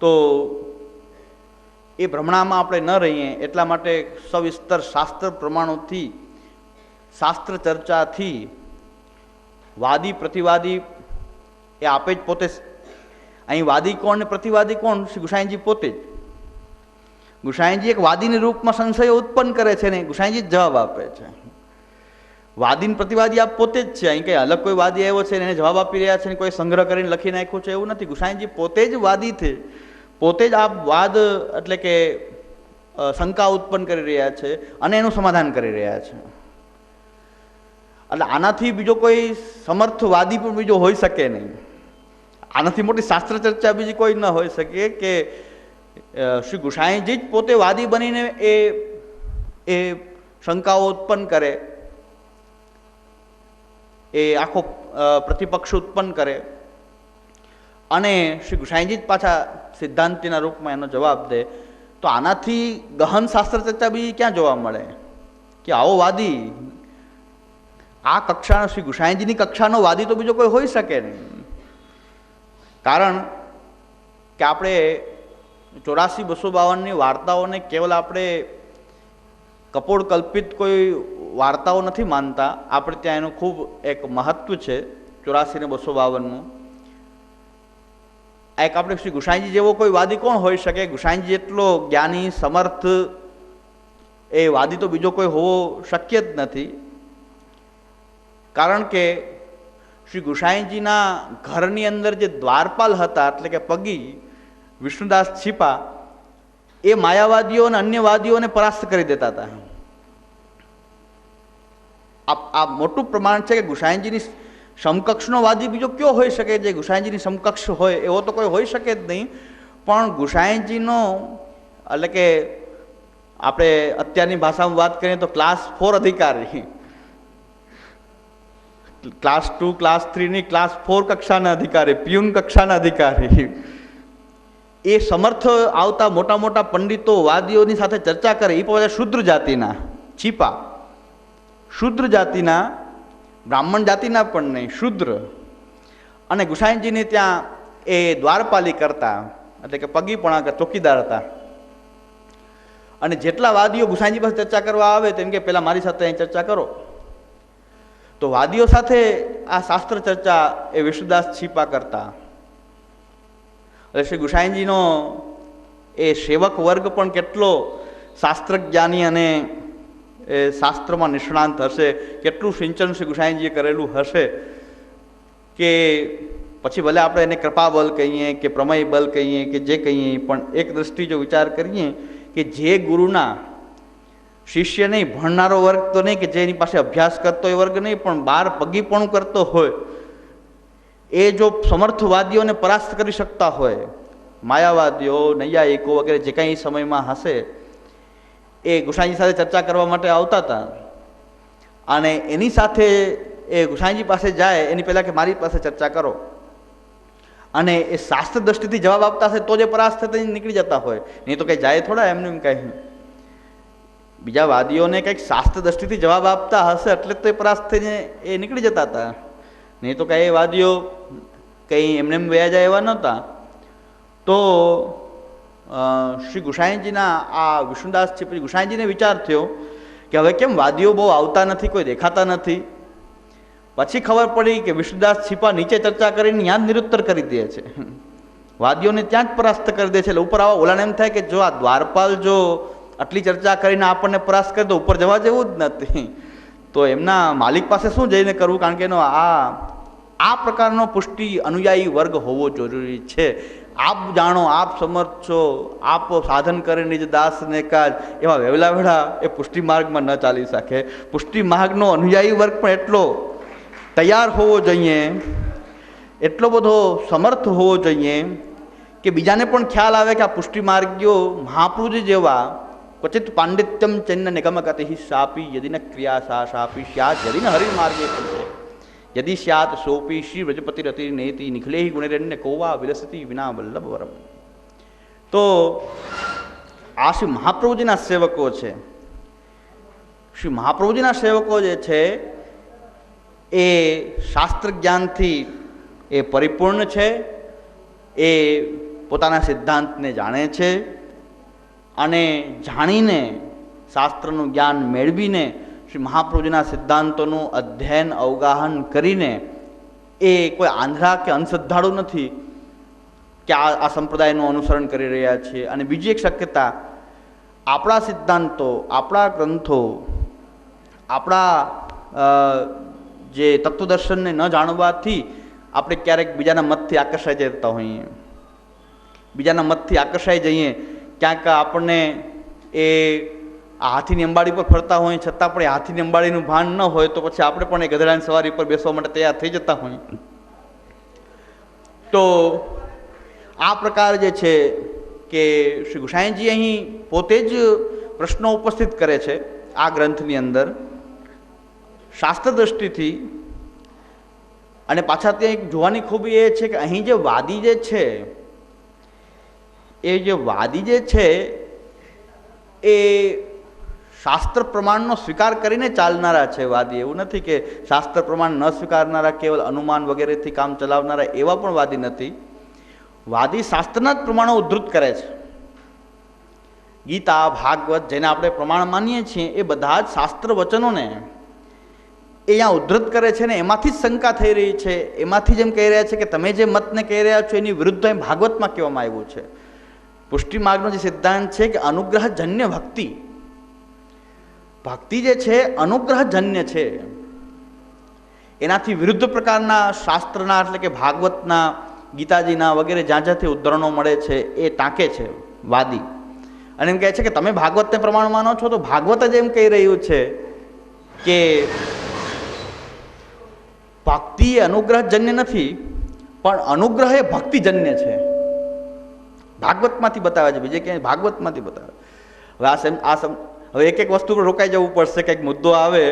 તો એ ભ્રમણામાં આપણે ન રહીએ એટલા માટે સવિસ્તર શાસ્ત્ર પ્રમાણોથી, શાસ્ત્ર ચર્ચાથી વાદી પ્રતિવાદી એ આપે જ પોતે. અહીં વાદી કોણ ને પ્રતિવાદી કોણ? શ્રી ગુસાઈજી પોતે જ. ગુસાઈજી એક વાદીના રૂપમાં સંશયો ઉત્પન્ન કરે છે ને ગુસાઈજી જ જવાબ આપે છે. વાદી પ્રતિવાદી આપ પોતે જ છે. અહીં કંઈ અલગ કોઈ વાદી આવ્યો છે એને જવાબ આપી રહ્યા છે ને કોઈ સંગ્રહ કરીને લખી નાખ્યું છે એવું નથી. ગુસાઈજી પોતે જ વાદી છે, પોતે જ આપ વાદ એટલે કે શંકા ઉત્પન્ન કરી રહ્યા છે અને એનું સમાધાન કરી રહ્યા છે. એટલે આનાથી બીજો કોઈ સમર્થ વાદી પણ બીજો હોઈ શકે નહીં. આનાથી મોટી શાસ્ત્ર ચર્ચા બીજી કોઈ ન હોઈ શકે કે શ્રી ગુસાઈજી જ પોતે વાદી બનીને એ શંકાઓ ઉત્પન્ન કરે, એ આખો પ્રતિપક્ષ ઉત્પન્ન કરે અને શ્રી ગુસાઈજી જ પાછા સિદ્ધાંતિના રૂપમાં એનો જવાબ દે. તો આનાથી ગહન શાસ્ત્ર ચર્ચા બીજી ક્યાં જોવા મળે કે આવો વાદી, આ કક્ષાનો શ્રી ગુસાઈજીની કક્ષાનો વાદી તો બીજો કોઈ હોઈ શકે નહીં. કારણ કે આપણે 84-252ની વાર્તાઓને કેવલ આપણે કપોળ કલ્પિત કોઈ વાર્તાઓ નથી માનતા. આપણે ત્યાં એનું ખૂબ એક મહત્વ છે 84 ને 252નું. એક આપણે શ્રી ગુસાઈજી જેવો કોઈ વાદી કોણ હોઈ શકે? ગુસાઈજી જેટલો જ્ઞાની સમર્થ એ વાદી તો બીજો કોઈ હોવો શક્ય જ નથી. કારણ કે શ્રી ગુસાઈજીના ઘરની અંદર જે દ્વારપાલ હતા એટલે કે પગી વિષ્ણુદાસ છીપા, એ માયાવાદીઓ અને અન્ય વાદીઓને પરાસ્ત કરી દેતા હતા. આ મોટું પ્રમાણ છે કે ગુસાઈજીની સમકક્ષનો વાદી બીજો કયો હોઈ શકે જે ગુસાઈજીની સમકક્ષ હોય? એવો તો કોઈ હોઈ શકે જ નહીં. પણ ગુસાઈજીનો એટલે કે આપણે અત્યારની ભાષામાં વાત કરીએ તો ક્લાસ 4 અધિકારી, ક્લાસ 2 ક્લાસ 3ની ક્લાસ 4 કક્ષાના અધિકારી, પ્યુન કક્ષાના અધિકારી, એ સમર્થ આવતા મોટા મોટા પંડિતો વાદીઓની સાથે ચર્ચા કરે. એ પણ શુદ્ર જાતિના છીપા, શુદ્ર જાતિના, બ્રાહ્મણ જાતિના પણ નહીં, શુદ્ર. અને ગુસાઈજીને ત્યાં એ દ્વારપાલી કરતા એટલે કે પગીપણા ચોકીદાર હતા. અને જેટલા વાદીઓ ગુસાઈજી પાસે ચર્ચા કરવા આવે તેમ કે પહેલાં મારી સાથે અહીં ચર્ચા કરો. તો વાદીઓ સાથે આ શાસ્ત્ર ચર્ચા એ વિષ્ણુદાસ છીપા કરતા. એટલે શ્રી ગુસાઈજીનો એ સેવક વર્ગ પણ કેટલો શાસ્ત્ર જ્ઞાની અને એ શાસ્ત્રમાં નિષ્ણાંત હશે, કેટલું સિંચન શ્રી ગુસાઈજીએ કરેલું હશે કે પછી ભલે આપણે એને કૃપાબલ કહીએ કે પ્રમેય બલ કહીએ કે જે કહીએ, પણ એક દ્રષ્ટિ જો વિચાર કરીએ કે જે ગુરુના શિષ્ય નહીં, ભણનારો વર્ગ તો નહીં કે જેની પાસે અભ્યાસ કરતો એ વર્ગ નહીં, પણ બહાર પગીપણું કરતો હોય એ જો સમર્થવાદીઓને પરાસ્ત કરી શકતા હોય, માયાવાદીઓ, નૈયાયિકો વગેરે જે કંઈ સમયમાં હશે એ ગુસાઈજી સાથે ચર્ચા કરવા માટે આવતા હતા. અને એની સાથે એ ગુસાઈજી પાસે જાય એની પહેલાં કે મારી પાસે ચર્ચા કરો, અને એ શાસ્ત્ર દ્રષ્ટિથી જવાબ આપતા હશે તો જે પરાસ્ત થઈને નીકળી જતા હોય, નહીં તો કંઈ જાય થોડા એમને એમ કંઈ. બીજા વાદીઓને કંઈક શાસ્ત્ર દ્રષ્ટિથી જવાબ આપતા હશે એટલે તો એ પરાસ્ત થઈને એ નીકળી જતા હતા, નહીં તો કંઈ એ વાદીઓ કંઈ એમને એમ વયા જાય એવા નહોતા. તો શ્રી ગુસાઈજીના આ વિષ્ણુદાસ છે, પછી ગુસાઈજીને વિચાર થયો કે હવે કેમ વાદીઓ બહુ આવતા નથી, કોઈ દેખાતા નથી, પછી ખબર પડી કે વિષ્ણુદાસ છીપા નીચે ચર્ચા કરીને ત્યાં જ નિરુત્તર કરી દે છે, વાદીઓને ત્યાં જ પરાસ્ત કરી દે છે. એટલે ઉપર આવા ઓલાને એમ થાય કે જો આ દ્વારપાલ જો આટલી ચર્ચા કરીને આપણને પરાસ્ત કરે તો ઉપર જવા જેવું જ નથી, તો એમના માલિક પાસે શું જઈને કરવું? કારણ કે એનો આ પ્રકારનો પુષ્ટિ અનુયાયી વર્ગ હોવો જરૂરી છે. આપ જાણો, આપ સમર્થ છો, આપ સાધન કરે નિજ દાસને કાજ, એવા વેવલા વેળા એ પુષ્ટિ માર્ગમાં ન ચાલી શકે. પુષ્ટિ માર્ગનો અનુયાયી વર્ગ પણ એટલો તૈયાર હોવો જોઈએ, એટલો બધો સમર્થ હોવો જોઈએ કે બીજાને પણ ખ્યાલ આવે કે આ પુષ્ટિ માર્ગીઓ મહાપ્રભુજી જેવા ક્વચિત પાંડિત્યમ ચૈન્ય નિગમગતિ શાપી યદિ ન ક્રિયા સા શાપી સ્યાત યદિ ન હરિ માર્ગે યદિ સ્યાત સોપી શ્રી વ્રજપતિ રતિ નેતિ નિખિલે ગુણિરण्य કોવા વિલસતી વિના વલ્લભ વરમ. તો આ શ્રી મહાપ્રભુજીના સેવકો છે. શ્રી મહાપ્રભુજીના સેવકો જે છે એ શાસ્ત્ર જ્ઞાનથી એ પરિપૂર્ણ છે, એ પોતાના સિદ્ધાંતને જાણે છે અને જાણીને શાસ્ત્રનું જ્ઞાન મેળવીને શ્રી મહાપ્રભુજીના સિદ્ધાંતોનું અધ્યયન અવગાહન કરીને એ કોઈ આંધળા કે અંધશ્રદ્ધાળુ નથી કે આ સંપ્રદાયનું અનુસરણ કરી રહ્યા છીએ. અને બીજી એક શક્યતા, આપણા સિદ્ધાંતો, આપણા ગ્રંથો, આપણા જે તત્વદર્શનને ન જાણવાથી આપણે ક્યારેક બીજાના મતથી આકર્ષાઈ જતા હોઈએ, બીજાના મતથી આકર્ષાઈ જઈએ. ક્યાંક આપણને એ હાથીની અંબાડી પર ફરતા હોય છતાં પણ એ હાથીની અંબાડીનું ભાન ન હોય તો પછી આપણે પણ એ ગધેડાની સવારી પર બેસવા માટે તૈયાર થઈ જતા હોઈએ. તો આ પ્રકાર જે છે કે શ્રી ગુસાઈજી અહીં પોતે જ પ્રશ્નો ઉપસ્થિત કરે છે આ ગ્રંથની અંદર શાસ્ત્ર દ્રષ્ટિથી. અને પાછા ત્યાં એક જોવાની ખૂબી એ છે કે અહીં જે વાદી જે છે, એ જે વાદી જે છે એ શાસ્ત્ર પ્રમાણનો સ્વીકાર કરીને ચાલનારા છે. વાદી એવું નથી કે શાસ્ત્ર પ્રમાણ ન સ્વીકારનારા, કેવલ અનુમાન વગેરેથી કામ ચલાવનારા, એવા પણ વાદી નથી. વાદી શાસ્ત્રના જ પ્રમાણો ઉદ્ધૃત કરે છે. ગીતા, ભાગવત જેને આપણે પ્રમાણ માનીએ છીએ એ બધા જ શાસ્ત્ર વચનોને એ અહીંયા ઉદ્ધૃત કરે છે ને એમાંથી જ શંકા થઈ રહી છે. એમાંથી જેમ કહી રહ્યા છે કે તમે જે મતને કહી રહ્યા છો એની વિરુદ્ધ અહીં ભાગવતમાં કહેવામાં આવ્યું છે. પુષ્ટિ માર્ગનો જે સિદ્ધાંત છે કે અનુગ્રહજન્ય ભક્તિ, ભક્તિ જે છે અનુગ્રહજન્ય છે. એનાથી વિરુદ્ધ પ્રકારના શાસ્ત્રના એટલે કે ભાગવતના, ગીતાજીના વગેરે જ્યાં જ્યાંથી ઉદ્ધરણો મળે છે એ ટાંકે છે વાદી. અને એમ કહે છે કે તમે ભાગવતને પ્રમાણ માનો છો તો ભાગવત જ એમ કહી રહ્યું છે કે ભક્તિ એ અનુગ્રહજન્ય નથી પણ અનુગ્રહ એ ભક્તિજન્ય છે. ભાગવતમાંથી બતાવે છે, બીજે ક્યાંય ભાગવતમાંથી બતાવે. હવે હવે એક એક વસ્તુ પર રોકાઈ જવું પડશે. કંઈક મુદ્દો આવે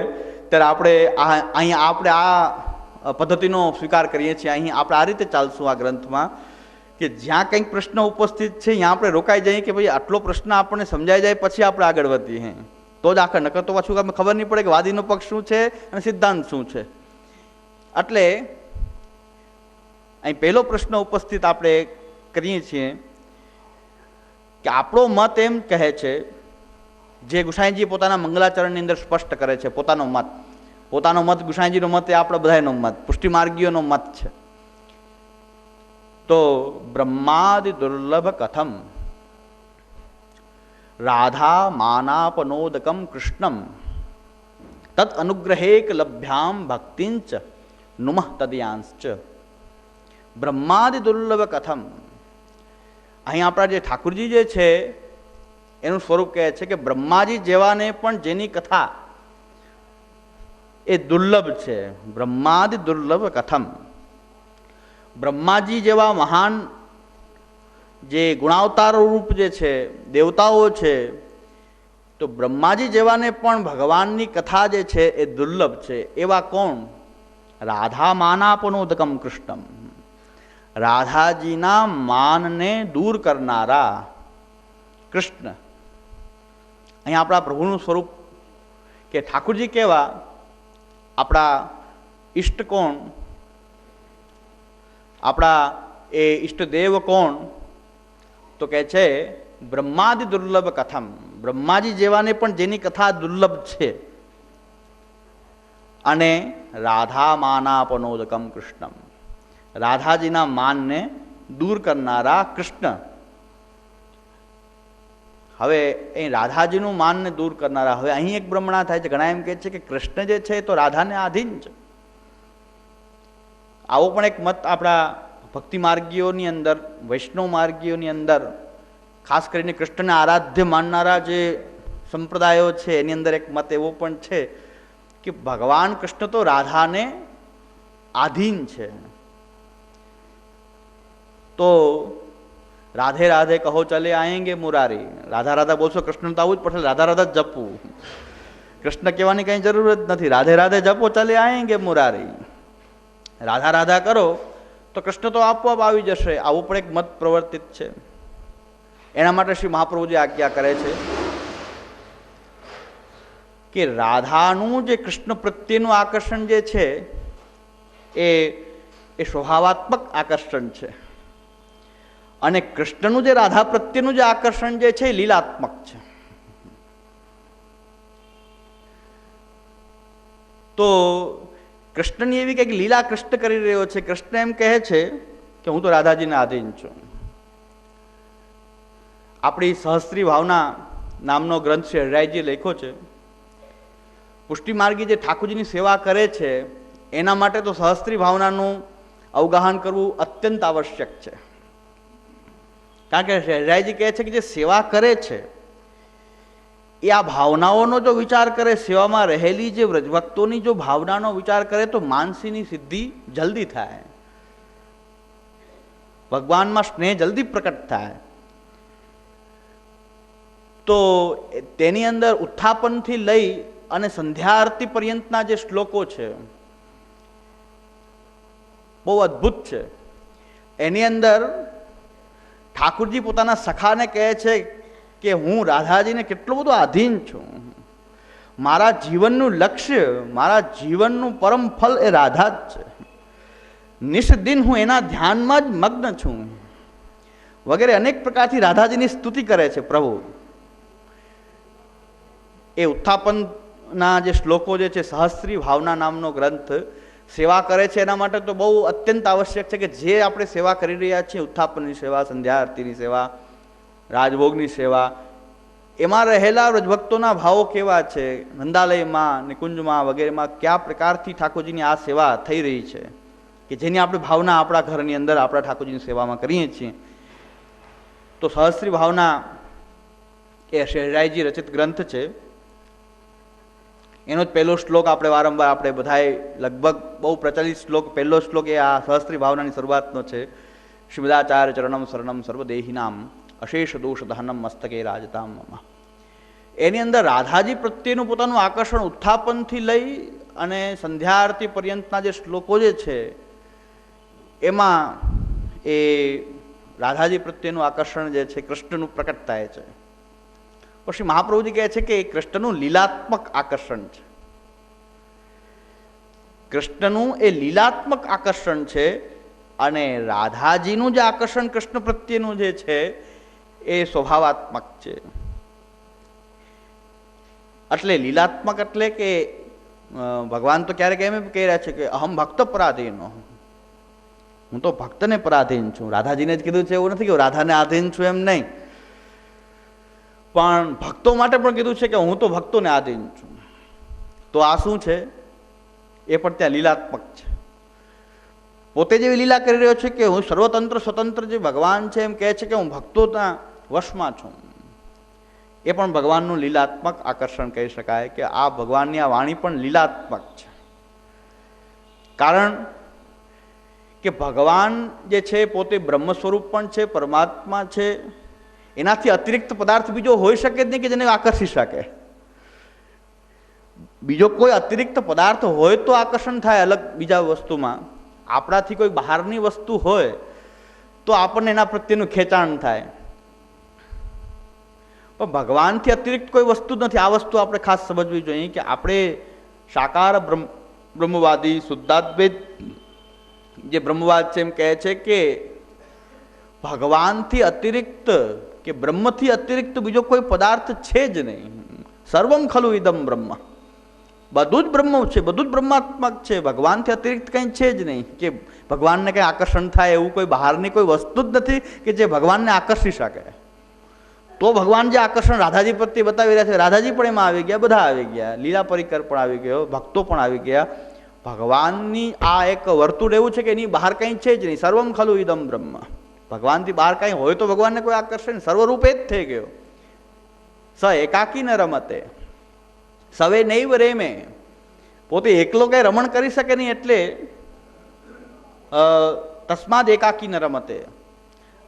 ત્યારે આપણે આ પદ્ધતિનો સ્વીકાર કરીએ છીએ. અહીં આપણે આ રીતે ચાલશું આ ગ્રંથમાં કે જ્યાં કંઈક પ્રશ્ન ઉપસ્થિત છે ત્યાં આપણે રોકાઈ જઈએ કે ભાઈ આટલો પ્રશ્ન આપણને સમજાઈ જાય પછી આપણે આગળ વધીએ, તો જ આખર. નકર તો પાછું આપણે ખબર નહીં પડે કે વાદીનો પક્ષ શું છે અને સિદ્ધાંત શું છે. એટલે અહીં પહેલો પ્રશ્ન ઉપસ્થિત આપણે કરીએ છીએ કે આપણો મત એમ કહે છે, જે ગુસાઈજી પોતાના મંગલાચરણની અંદર સ્પષ્ટ કરે છે, પોતાનો મત ગુસાઈજીનો મત એ આપણે બધાનો મત, પુષ્ટિ માર્ગીઓનો મત છે. તો બ્રહ્માદિ દુર્લભ કથમ રાધા માનાપનોદકમ કૃષ્ણમ તદ અનુગ્રહેક લભ્યામ ભક્તિંચ નુમઃ તદયાંશ્ચ. બ્રહ્માદિ દુર્લભ કથમ, અહીં આપણા જે ઠાકુરજી જે છે એનું સ્વરૂપ કહે છે કે બ્રહ્માજી જેવાને પણ જેની કથા એ દુર્લભ છે. બ્રહ્માદિ દુર્લભ કથમ, બ્રહ્માજી જેવા મહાન જે ગુણાવતાર રૂપ જે છે દેવતાઓ છે, તો બ્રહ્માજી જેવાને પણ ભગવાનની કથા જે છે એ દુર્લભ છે. એવા કોણ? રાધા માનાપનોદકમ કૃષ્ણમ, રાધાજીના માનને દૂર કરનારા કૃષ્ણ. અહીં આપણા પ્રભુનું સ્વરૂપ કે ઠાકુરજી કેવા, આપણા ઈષ્ટ કોણ, આપણા એ ઈષ્ટદેવ કોણ? તો કહે છે બ્રહ્માદિ દુર્લભ કથમ, બ્રહ્માજી જેવાને પણ જેની કથા દુર્લભ છે. અને રાધા માનાપનોદકમ કૃષ્ણમ, રાધાજીના માનને દૂર કરનારા કૃષ્ણ. હવે અહીં રાધાજીનું માનને દૂર કરનારા, હવે અહીં એક ભ્રમણા થાય છે. ઘણા એમ કહે છે કે કૃષ્ણ જે છે એ તો રાધાને આધીન છે. આવો પણ એક મત આપણા ભક્તિ માર્ગીઓની અંદર, વૈષ્ણવ માર્ગીઓની અંદર, ખાસ કરીને કૃષ્ણને આરાધ્ય માનનારા જે સંપ્રદાયો છે એની અંદર એક મત એવો પણ છે કે ભગવાન કૃષ્ણ તો રાધાને આધીન છે. તો રાધે રાધે કહો ચલે આએંગે મુરારી, રાધા રાધા બોલશો કૃષ્ણ તો આવું જ પડશે, રાધા રાધા જ જપવું. કૃષ્ણ કહેવાની કઈ જરૂર જ નથી. રાધે રાધે જપો ચલે આએંગે મુરારી, રાધા રાધા કરો તો કૃષ્ણ તો આપોઆપ આવી જશે. આવું પણ એક મત પ્રવર્તિત છે. એના માટે શ્રી મહાપ્રભુજી આજ્ઞા કરે છે કે રાધાનું જે કૃષ્ણ પ્રત્યેનું આકર્ષણ જે છે એ સ્વભાવાત્મક આકર્ષણ છે, અને કૃષ્ણનું જે રાધા પ્રત્યેનું જે આકર્ષણ જે છે એ લીલાત્મક છે. તો કૃષ્ણની એવી કંઈક લીલા કૃષ્ણ કરી રહ્યો છે. કૃષ્ણ એમ કહે છે કે હું તો રાધાજીને આધીન છું. આપણી સહસ્ત્રી ભાવના નામનો ગ્રંથ શ્રી હરિરાયજીએ લખ્યો છે. પુષ્ટિ માર્ગી જે ઠાકોરજીની સેવા કરે છે એના માટે તો સહસ્ત્રી ભાવનાનું અવગાહન કરવું અત્યંત આવશ્યક છે. કારણ કે હરિરાયજી કહે છે કે જે સેવા કરે છે એ આ ભાવનાઓનો જો વિચાર કરે, સેવામાં રહેલી જે વ્રજભક્તોની જો ભાવનાનો વિચાર કરે તો માનસીની સિદ્ધિ જલ્દી થાય, ભગવાનમાં સ્નેહ જલ્દી પ્રકટ થાય. તો તેની અંદર ઉત્થાપનથી લઈ અને સંધ્યા આરતી પર્યંતના જે શ્લોકો છે બહુ અદ્ભુત છે. એની અંદર ઠાકુરજી પોતાના સખાને કહે છે કે હું રાધાજીને કેટલો બધો આધીન છું, મારા જીવનનું લક્ષ્ય, મારા જીવનનું પરમ ફલ એ રાધા જ છે, નિષ્દિન હું એના ધ્યાનમાં જ મગ્ન છું, વગેરે અનેક પ્રકારથી રાધાજીની સ્તુતિ કરે છે પ્રભુ. એ ઉત્થાપનના જે શ્લોકો જે છે, સહસ્ત્રી ભાવના નામનો ગ્રંથ સેવા કરે છે એના માટે તો બહુ અત્યંત આવશ્યક છે કે જે આપણે સેવા કરી રહ્યા છીએ, ઉત્થાપનની સેવા, સંધ્યા આરતીની સેવા, રાજભોગની સેવા, એમાં રહેલા વ્રજભક્તોના ભાવો કેવા છે, નંદાલયમાં, નિકુંજમાં વગેરેમાં કયા પ્રકારથી ઠાકોરજીની આ સેવા થઈ રહી છે કે જેની આપણે ભાવના આપણા ઘરની અંદર આપણા ઠાકોરજીની સેવામાં કરીએ છીએ. તો સહસ્ત્રી ભાવના એ હરિરાયજી રચિત ગ્રંથ છે. એનો જ પહેલો શ્લોક આપણે વારંવાર આપણે બધાએ લગભગ બહુ પ્રચલિત શ્લોક, પહેલો શ્લોક એ આ સહસ્ત્રી ભાવનાની શરૂઆતનો છે. શ્રીમદાચાર્ય ચરણમ શરણમ સર્વદેહિનામ અશેષ દોષ દહનમ મસ્તકે રાજતામ મમ. એની અંદર રાધાજી પ્રત્યેનું પોતાનું આકર્ષણ ઉત્થાપનથી લઈ અને સંધ્યા આરતી પર્યંતના જે શ્લોકો જે છે એમાં એ રાધાજી પ્રત્યેનું આકર્ષણ જે છે કૃષ્ણનું પ્રકટ થાય છે. પછી મહાપ્રભુજી કહે છે કે એ કૃષ્ણનું લીલાત્મક આકર્ષણ છે. કૃષ્ણનું એ લીલાત્મક આકર્ષણ છે અને રાધાજીનું જે આકર્ષણ કૃષ્ણ પ્રત્યેનું જે છે એ સ્વભાવાત્મક છે. એટલે લીલાત્મક એટલે કે ભગવાન તો ક્યારેક એમ કહી રહ્યા છે કે અહમ ભક્ત પરાધીનો, હું તો ભક્તને પરાધીન છું. રાધાજીને જ કીધું છે એવું નથી કે રાધાને આધીન છું એમ નહીં, પણ ભક્તો માટે પણ કીધું છે કે હું તો ભક્તોને આધીન છું. તો આ શું છે? એ પણ ત્યાં લીલાત્મક છે. પોતે જેવી લીલા કરી રહ્યો છે કે હું સર્વતંત્ર સ્વતંત્ર જે ભગવાન છે એમ કહે છે કે હું ભક્તોના વશમાં છું. એ પણ ભગવાનનું લીલાત્મક આકર્ષણ કહી શકાય કે આ ભગવાનની આ વાણી પણ લીલાત્મક છે. કારણ કે ભગવાન જે છે પોતે બ્રહ્મ સ્વરૂપ પણ છે, પરમાત્મા છે. એનાથી અતિરિક્ત પદાર્થ બીજો હોઈ શકે જ નહીં કે જેને આકર્ષી શકે. બીજો કોઈ અતિરિક્ત પદાર્થ હોય તો આકર્ષણ થાય અલગ બીજા વસ્તુમાં. આપણાથી કોઈ બહારની વસ્તુ હોય તો આપણને એના પ્રત્યેનું ખેંચાણ થાય, પણ ભગવાનથી અતિરિક્ત કોઈ વસ્તુ જ નથી. આ વસ્તુ આપણે ખાસ સમજવી જોઈએ કે આપણે સાકાર બ્રહ્મવાદી શુદ્ધાદ્વૈત જે બ્રહ્મવાદ છે એમ કહે છે કે ભગવાનથી અતિરિક્ત કે બ્રહ્મથી અતિરિક્ત બીજો કોઈ પદાર્થ છે જ નહીં. સર્વમ ખલુ ઇદમ બ્રહ્મ. બધું જ બ્રહ્મ છે, બધું જ બ્રહ્માત્મક છે. ભગવાનથી અતિરિક્ત કંઈ છે જ નહીં કે ભગવાનને કંઈ આકર્ષણ થાય એવું કોઈ બહારની કોઈ વસ્તુ જ નથી કે જે ભગવાનને આકર્ષી શકે. તો ભગવાન જે આકર્ષણ રાધાજી પ્રત્યે બતાવી રહ્યા છે, રાધાજી પણ એમાં આવી ગયા, બધા આવી ગયા, લીલા પરિકર પણ આવી ગયો, ભક્તો પણ આવી ગયા. ભગવાનની આ એક વર્તુળ એવું છે કે એની બહાર કંઈ છે જ નહીં. સર્વમ ખલુ ઇદમ બ્રહ્મ. ભગવાનથી બહાર કાંઈ હોય તો ભગવાનને કોઈ આકર્ષણ, સર્વરૂપે જ થઈ ગયો. સ એકાકી ન રમતે સવે નૈવ રેમે. પોતે એકલો કઈ રમણ કરી શકે નહીં, એટલે તસ્માદ એકાકી ન રમતે.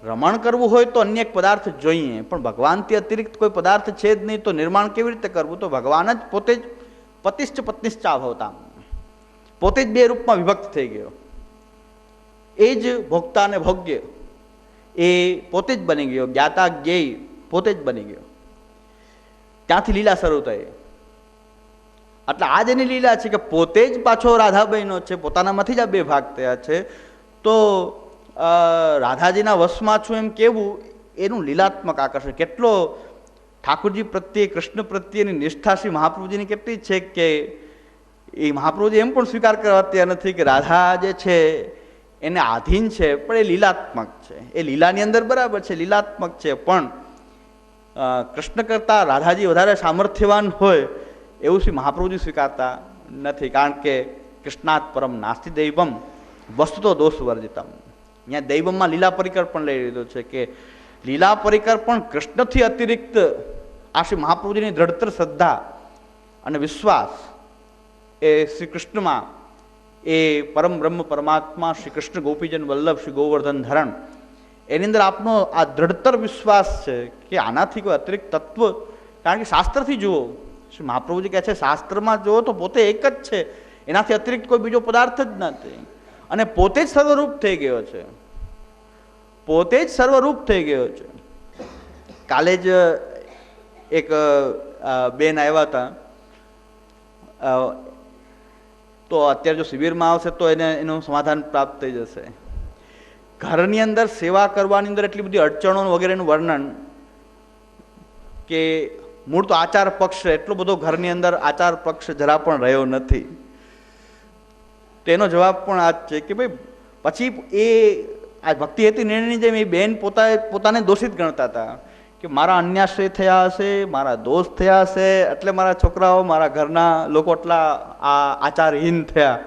રમણ કરવું હોય તો અન્ય એક પદાર્થ જોઈએ, પણ ભગવાનથી અતિરિક્ત કોઈ પદાર્થ છે જ નહીં, તો નિર્માણ કેવી રીતે કરવું? તો ભગવાન જ પોતે જ પતિશ્ચ પત્નિશ્ચા ભવતા, પોતે જ બે રૂપમાં વિભક્ત થઈ ગયો. એ જ ભોગતા અને ભોગ્ય એ પોતે જ બની ગયો, જ્ઞાતા જ્ઞેય પોતે જ બની ગયો. ત્યાંથી લીલા શરૂ થઈ. એટલે આ જ એની લીલા છે કે પોતે જ પાછો રાધાબાઈનો છે, પોતાનામાંથી જ આ બે ભાગ થયા છે. તો રાધાજીના વશમાં છું એમ કેવું, એનું લીલાત્મક આકર્ષણ. કેટલો ઠાકોરજી પ્રત્યે, કૃષ્ણ પ્રત્યેની નિષ્ઠા શ્રી મહાપ્રભુજીની કેટલી છે કે એ મહાપ્રભુજી એમ પણ સ્વીકાર કરવા તૈયાર નથી કે રાધા જે છે એને આધીન છે, પણ એ લીલાત્મક છે. એ લીલાની અંદર બરાબર છે, લીલાત્મક છે, પણ કૃષ્ણ કરતાં રાધાજી વધારે સામર્થ્યવાન હોય એવું શ્રી મહાપ્રભુજી સ્વીકારતા નથી. કારણ કે કૃષ્ણાત પરમ નાસ્તિ દૈવમ વસ્તુતો દોષ વર્જિતમ. અહીંયા દૈવમમાં લીલા પરિકર પણ લઈ લીધો છે કે લીલા પરિકર પણ કૃષ્ણથી અતિરિક્ત આ શ્રી મહાપ્રભુજીની દ્રઢતર શ્રદ્ધા અને વિશ્વાસ એ શ્રી કૃષ્ણમાં, એ પરમ બ્રહ્મ પરમાત્મા શ્રી કૃષ્ણ ગોપીજન વલ્લભ શ્રી ગોવર્ધન ધરણ, એની અંદર આપનો આ દ્રઢતર વિશ્વાસ છે કે આનાથી કોઈ અતિરિક્ત તત્વ, કારણ કે શાસ્ત્રથી જુઓ, શ્રી મહાપ્રભુજી કહે છે શાસ્ત્રમાં જુઓ તો પોતે એક જ છે, એનાથી અતિરિક્ત કોઈ બીજો પદાર્થ જ નથી, અને પોતે જ સર્વરૂપ થઈ ગયો છે, પોતે જ સર્વરૂપ થઈ ગયો છે. કાલે જ એક બેન આવ્યા હતા, તો અત્યારે જો શિબિરમાં આવશે તો એને એનું સમાધાન પ્રાપ્ત થઈ જશે. ઘરની અંદર સેવા કરવાની અંદર એટલી બધી અડચણો વગેરેનું વર્ણન કે મૂળ તો આચાર પક્ષ, એટલો બધો ઘરની અંદર આચાર પક્ષ જરા પણ રહ્યો નથી. તેનો જવાબ પણ આ જ છે કે ભાઈ પછી એ આ ભક્તિ હતી નિર્ણયની જેમ એ બેન પોતાને દોષિત ગણતા હતા કે મારા અન્યાશ્રય થયા હશે, મારા દોષ થયા હશે, એટલે મારા છોકરાઓ, મારા ઘરના લોકો એટલા આચારહીન થયા.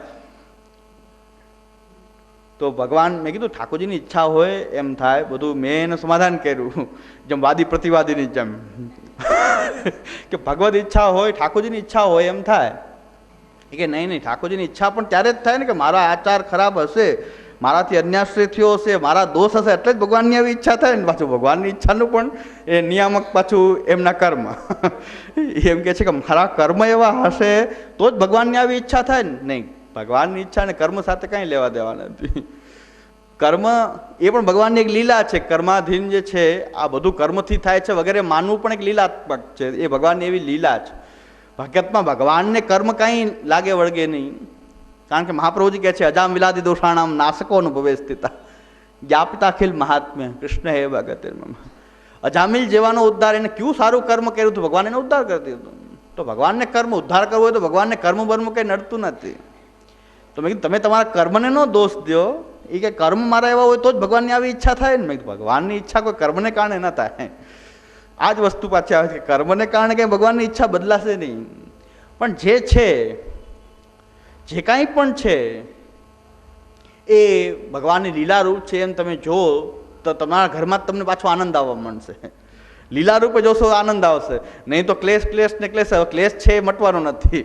તો ભગવાન, મેં કીધું ઠાકોરજીની ઈચ્છા હોય એમ થાય બધું. મેં એનું સમાધાન કર્યું જેમ વાદી પ્રતિવાદીની જેમ કે ભગવદ ઈચ્છા હોય, ઠાકોરજીની ઈચ્છા હોય એમ થાય. કે નહીં નહીં, ઠાકોરજીની ઈચ્છા પણ ત્યારે જ થાય ને કે મારા આચાર ખરાબ હશે, મારાથી અન્યાશ્રય થયો હશે, મારા દોષ હશે, એટલે જ ભગવાનની આવી ઈચ્છા થાય ને. પાછું ભગવાનની ઈચ્છાનું પણ એ નિયામક પાછું એમના કર્મ. એમ કે છે કે મારા કર્મ એવા હશે તો જ ભગવાનની આવી ઈચ્છા થાય ને. નહીં, ભગવાનની ઈચ્છા ને કર્મ સાથે કાંઈ લેવા દેવા નથી. કર્મ એ પણ ભગવાનની એક લીલા છે. કર્માધીન જે છે આ બધું કર્મથી થાય છે વગેરે માનવું પણ એક લીલાત્મક છે. એ ભગવાનની એવી લીલા છે. હકીકતમાં ભગવાનને કર્મ કાંઈ લાગે વળગે નહીં. કારણ કે મહાપ્રભુજી કહે છે અજામ વિલાદી દોષાણામ નાશકો અનુભવે સ્થિતા જ્ઞાપિતા અખિલ મહાત્મ્ય કૃષ્ણ હે ભગત. અજામિલ જેવાનો ઉદ્ધાર, એને ક્યું સારું કર્મ કર્યું હતું, ભગવાન એનો ઉદ્ધાર કરી દીધો. તો ભગવાનને કર્મ ઉદ્ધાર કરવો હોય તો ભગવાનને કર્મ બર્મ કંઈ નડતું નથી. તો મેં કીધું તમે તમારા કર્મને નો દોષ દો. એ કે કર્મ મારા એવા હોય તો જ ભગવાનની આવી ઈચ્છા થાય ને. મેં કીધું ભગવાનની ઈચ્છા કોઈ કર્મને કારણે ન થાય. આ જ વસ્તુ પાછી આવે છે કે કર્મને કારણે કંઈ ભગવાનની ઈચ્છા બદલાશે નહીં. પણ જે છે, જે કાંઈ પણ છે એ ભગવાનની લીલા રૂપ છે. એમ તમે જુઓ તો તમારા ઘરમાં જ તમને પાછો આનંદ આવવા માંડશે. લીલા રૂપે જોશો આનંદ આવશે, નહીં તો ક્લેશ ક્લેશ ને ક્લેશ. ક્લેશ છે એ મટવાનો નથી.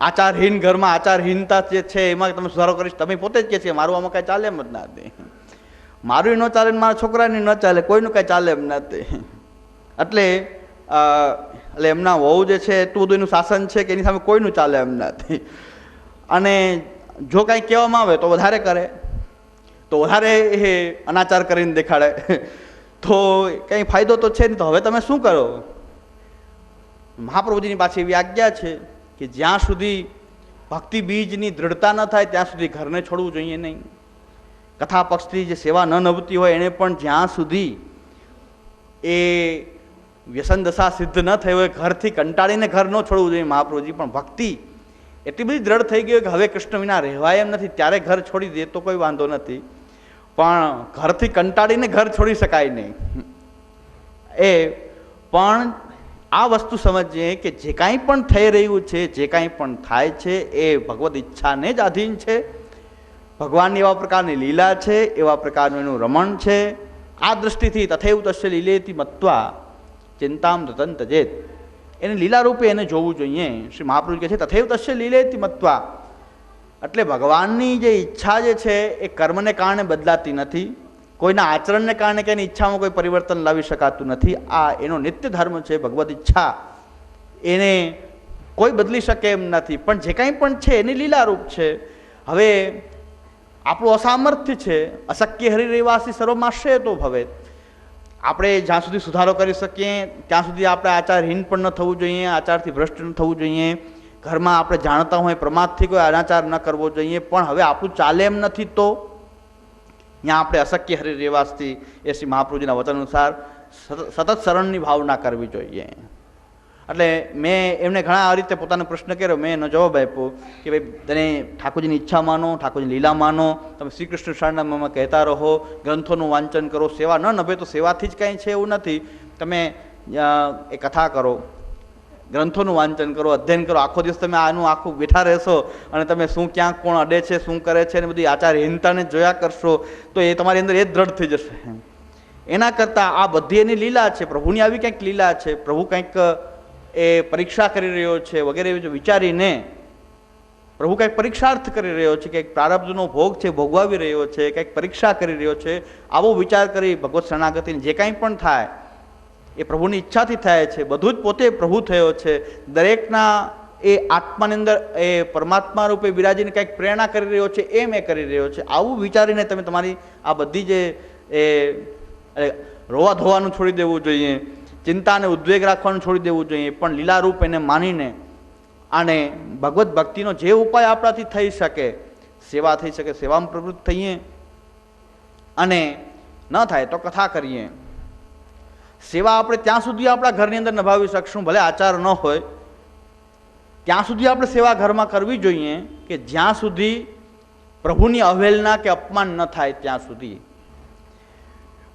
આચારહીન ઘરમાં આચારહીનતા જે છે એમાં તમે સુધારો કરીશ. તમે પોતે જ કહે છે મારું આમાં કાંઈ ચાલે એમ જ નથી, મારું ન ચાલે ને મારા છોકરાની ન ચાલે, કોઈનું કાંઈ ચાલે એમ નથી. એટલે એમના વહુ જે છે એટલું બધું એનું શાસન છે કે એની સામે કોઈનું ચાલે એમ નથી. અને જો કાંઈ કહેવામાં આવે તો વધારે કરે, તો વધારે એ અનાચાર કરીને દેખાડે. તો કંઈ ફાયદો તો છે નહીં. તો હવે તમે શું કરો? મહાપ્રભુજીની પાછી એવી આજ્ઞા છે કે જ્યાં સુધી ભક્તિ બીજની દ્રઢતા ન થાય ત્યાં સુધી ઘરને છોડવું જોઈએ નહીં. કથા પક્ષથી જે સેવા ન નભતી હોય એને પણ જ્યાં સુધી એ વ્યસન દશા સિદ્ધ ન થઈ હોય ઘરથી કંટાળીને ઘર ન છોડવું જોઈએ મહાપ્રભુજી. પણ ભક્તિ એટલી બધી દ્રઢ થઈ ગઈ કે હવે કૃષ્ણ વિના રહેવાય એમ નથી, ત્યારે ઘર છોડી દે તો કોઈ વાંધો નથી, પણ ઘરથી કંટાળીને ઘર છોડી શકાય નહીં. પણ આ વસ્તુ સમજીએ કે જે કાંઈ પણ થઈ રહ્યું છે, જે કાંઈ પણ થાય છે એ ભગવદ ઈચ્છાને જ આધીન છે. ભગવાનની એવા પ્રકારની લીલા છે, એવા પ્રકારનું એનું રમણ છે. આ દૃષ્ટિથી તથૈવ તસ્ય લીલેતિ મત્વા ચિંતામ રતન તજેત, એને લીલા રૂપે એને જોવું જોઈએ. શ્રી મહાપ્રભુ કહે છે તથૈવ તસ્ય લીલેતિ મત્વા, એટલે ભગવાનની જે ઈચ્છા જે છે એ કર્મને કારણે બદલાતી નથી, કોઈના આચરણને કારણે કે એની ઈચ્છામાં કોઈ પરિવર્તન લાવી શકાતું નથી. આ એનો નિત્ય ધર્મ છે. ભગવદ ઈચ્છા એને કોઈ બદલી શકે એમ નથી, પણ જે કાંઈ પણ છે એની લીલારૂપ છે. હવે આપણું અસામર્થ્ય છે. અશક્ય હરિરેવાસી સર્વમાશ્રય તો ભવે. આપણે જ્યાં સુધી સુધારો કરી શકીએ ત્યાં સુધી આપણે આચારહીન પણ ન થવું જોઈએ, આચારથી ભ્રષ્ટ ન થવું જોઈએ. ઘરમાં આપણે જાણતા હોય પ્રમાદથી કોઈ અનાચાર ન કરવો જોઈએ, પણ હવે આપણું ચાલે એમ નથી તો ત્યાં આપણે અશક્ય હરિરેવાસથી એ શ્રી મહાપ્રભુજીના વચન અનુસાર સતત શરણની ભાવના કરવી જોઈએ. એટલે મેં એમને ઘણા આ રીતે પોતાનો પ્રશ્ન કર્યો, મેં એનો જવાબ આપ્યો કે ભાઈ તને ઠાકોરજીની ઈચ્છા માનો, ઠાકોરજીની લીલા માનો, તમે શ્રી કૃષ્ણ શરણમાં કહેતા રહો, ગ્રંથોનું વાંચન કરો. સેવા ન નભે તો સેવાથી જ કાંઈ છે એવું નથી. તમે એ કથા કરો, ગ્રંથોનું વાંચન કરો, અધ્યયન કરો. આખો દિવસ તમે આનું આખું બેઠા રહેશો અને તમે શું ક્યાંક કોણ અડે છે, શું કરે છે, અને બધી આચારહીનતાને જોયા કરશો તો એ તમારી અંદર એ જ દ્રઢ થઈ જશે. એના કરતાં આ બધી એની લીલા છે, પ્રભુની આવી કંઈક લીલા છે, પ્રભુ કંઈક એ પરીક્ષા કરી રહ્યો છે વગેરે વિચારીને પ્રભુ કંઈક પરીક્ષાર્થ કરી રહ્યો છે, કંઈક પ્રારબ્ધનો ભોગ છે ભોગવાવી રહ્યો છે, કંઈક પરીક્ષા કરી રહ્યો છે, આવો વિચાર કરી ભગવત શરણાગતિને જે કાંઈ પણ થાય એ પ્રભુની ઈચ્છાથી થાય છે. બધું જ પોતે પ્રભુ થયો છે. દરેકના એ આત્માની અંદર એ પરમાત્મા રૂપે બિરાજીને કંઈક પ્રેરણા કરી રહ્યો છે, એમ એ કરી રહ્યો છે. આવું વિચારીને તમે તમારી આ બધી જે એ રોવા ધોવાનું છોડી દેવું જોઈએ, ચિંતા અને ઉદ્વેગ રાખવાનું છોડી દેવું જોઈએ, પણ લીલારૂપ એને માનીને અને ભગવત ભક્તિનો જે ઉપાય આપણાથી થઈ શકે, સેવા થઈ શકે, સેવામાં પ્રવૃત્ત થઈએ, અને ન થાય તો કથા કરીએ. સેવા આપણે ત્યાં સુધી આપણા ઘરની અંદર નિભાવી શકશું, ભલે આચાર ન હોય ત્યાં સુધી આપણે સેવા ઘરમાં કરવી જોઈએ કે જ્યાં સુધી પ્રભુની અવહેલના કે અપમાન ન થાય ત્યાં સુધી.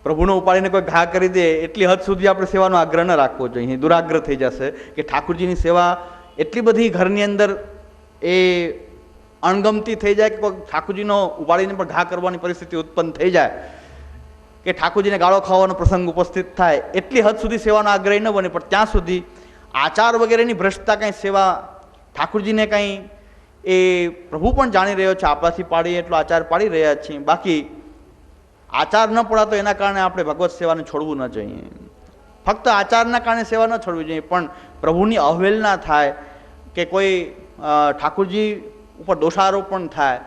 પ્રભુનો ઉપાડીને કોઈ ઘા કરી દે એટલી હદ સુધી આપણે સેવાનો આગ્રહ ન રાખવો જોઈએ, દુરાગ્રહ થઈ જશે. કે ઠાકોરજીની સેવા એટલી બધી ઘરની અંદર એ અણગમતી થઈ જાય કે કોઈ ઠાકોરજીનો ઉપાડીને પણ ઘા કરવાની પરિસ્થિતિ ઉત્પન્ન થઈ જાય, કે ઠાકોરજીને ગાળો ખાવાનો પ્રસંગ ઉપસ્થિત થાય, એટલી હદ સુધી સેવાનો આગ્રહ ન બને. પણ ત્યાં સુધી આચાર વગેરેની ભ્રષ્ટતા કાંઈ સેવા ઠાકોરજીને કાંઈ એ પ્રભુ પણ જાણી રહ્યો છે, આપણાથી પાડીએ એટલો આચાર પાડી રહ્યા છીએ. બાકી આચાર ન પડાતો એના કારણે આપણે ભગવત સેવાને છોડવું ન જોઈએ. ફક્ત આચારના કારણે સેવા ન છોડવી જોઈએ, પણ પ્રભુની અવહેલના થાય કે કોઈ ઠાકોરજી ઉપર દોષારોપણ થાય,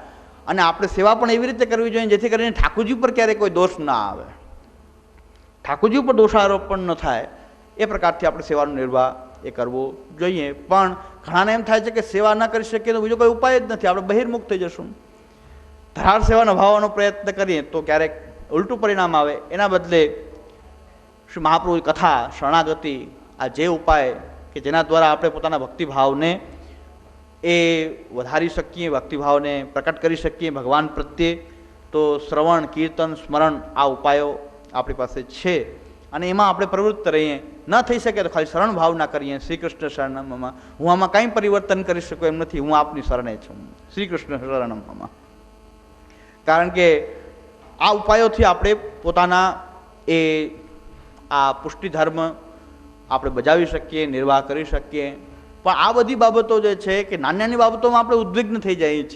અને આપણે સેવા પણ એવી રીતે કરવી જોઈએ જેથી કરીને ઠાકોરજી ઉપર ક્યારેય કોઈ દોષ ના આવે, ઠાકોરજી ઉપર દોષારોપણ ન થાય, એ પ્રકારથી આપણે સેવાનો નિર્વાહ એ કરવો જોઈએ. પણ ઘણાને એમ થાય છે કે સેવા ન કરી શકીએ તો બીજો કોઈ ઉપાય જ નથી, આપણે બહિર્મુખ થઈ જશું. ધરાર સેવા નિભાવવાનો પ્રયત્ન કરીએ તો ક્યારેક ઉલટું પરિણામ આવે. એના બદલે શ્રી મહાપ્રભુ કથા, શરણાગતિ, આ જે ઉપાય કે જેના દ્વારા આપણે પોતાના ભક્તિભાવને એ વધારી શકીએ, ભક્તિભાવને પ્રકટ કરી શકીએ ભગવાન પ્રત્યે, તો શ્રવણ, કીર્તન, સ્મરણ આ ઉપાયો આપણી પાસે છે, અને એમાં આપણે પ્રવૃત્ત રહીએ. ન થઈ શકે તો ખાલી શરણ ભાવના કરીએ, શ્રી કૃષ્ણ શરણમમાં, હું આમાં કંઈ પરિવર્તન કરી શકું એમ નથી, હું આપની શરણે છું, શ્રી કૃષ્ણ શરણમમાં. કારણ કે આ ઉપાયોથી આપણે પોતાના એ આ પુષ્ટિ ધર્મ આપણે બજાવી શકીએ, નિર્વાહ કરી શકીએ. પણ આ બધી બાબતો જે છે કે નાની નાની બાબતોમાં આપણે ઉદ્વિગ્ન થઈ જઈએ છીએ.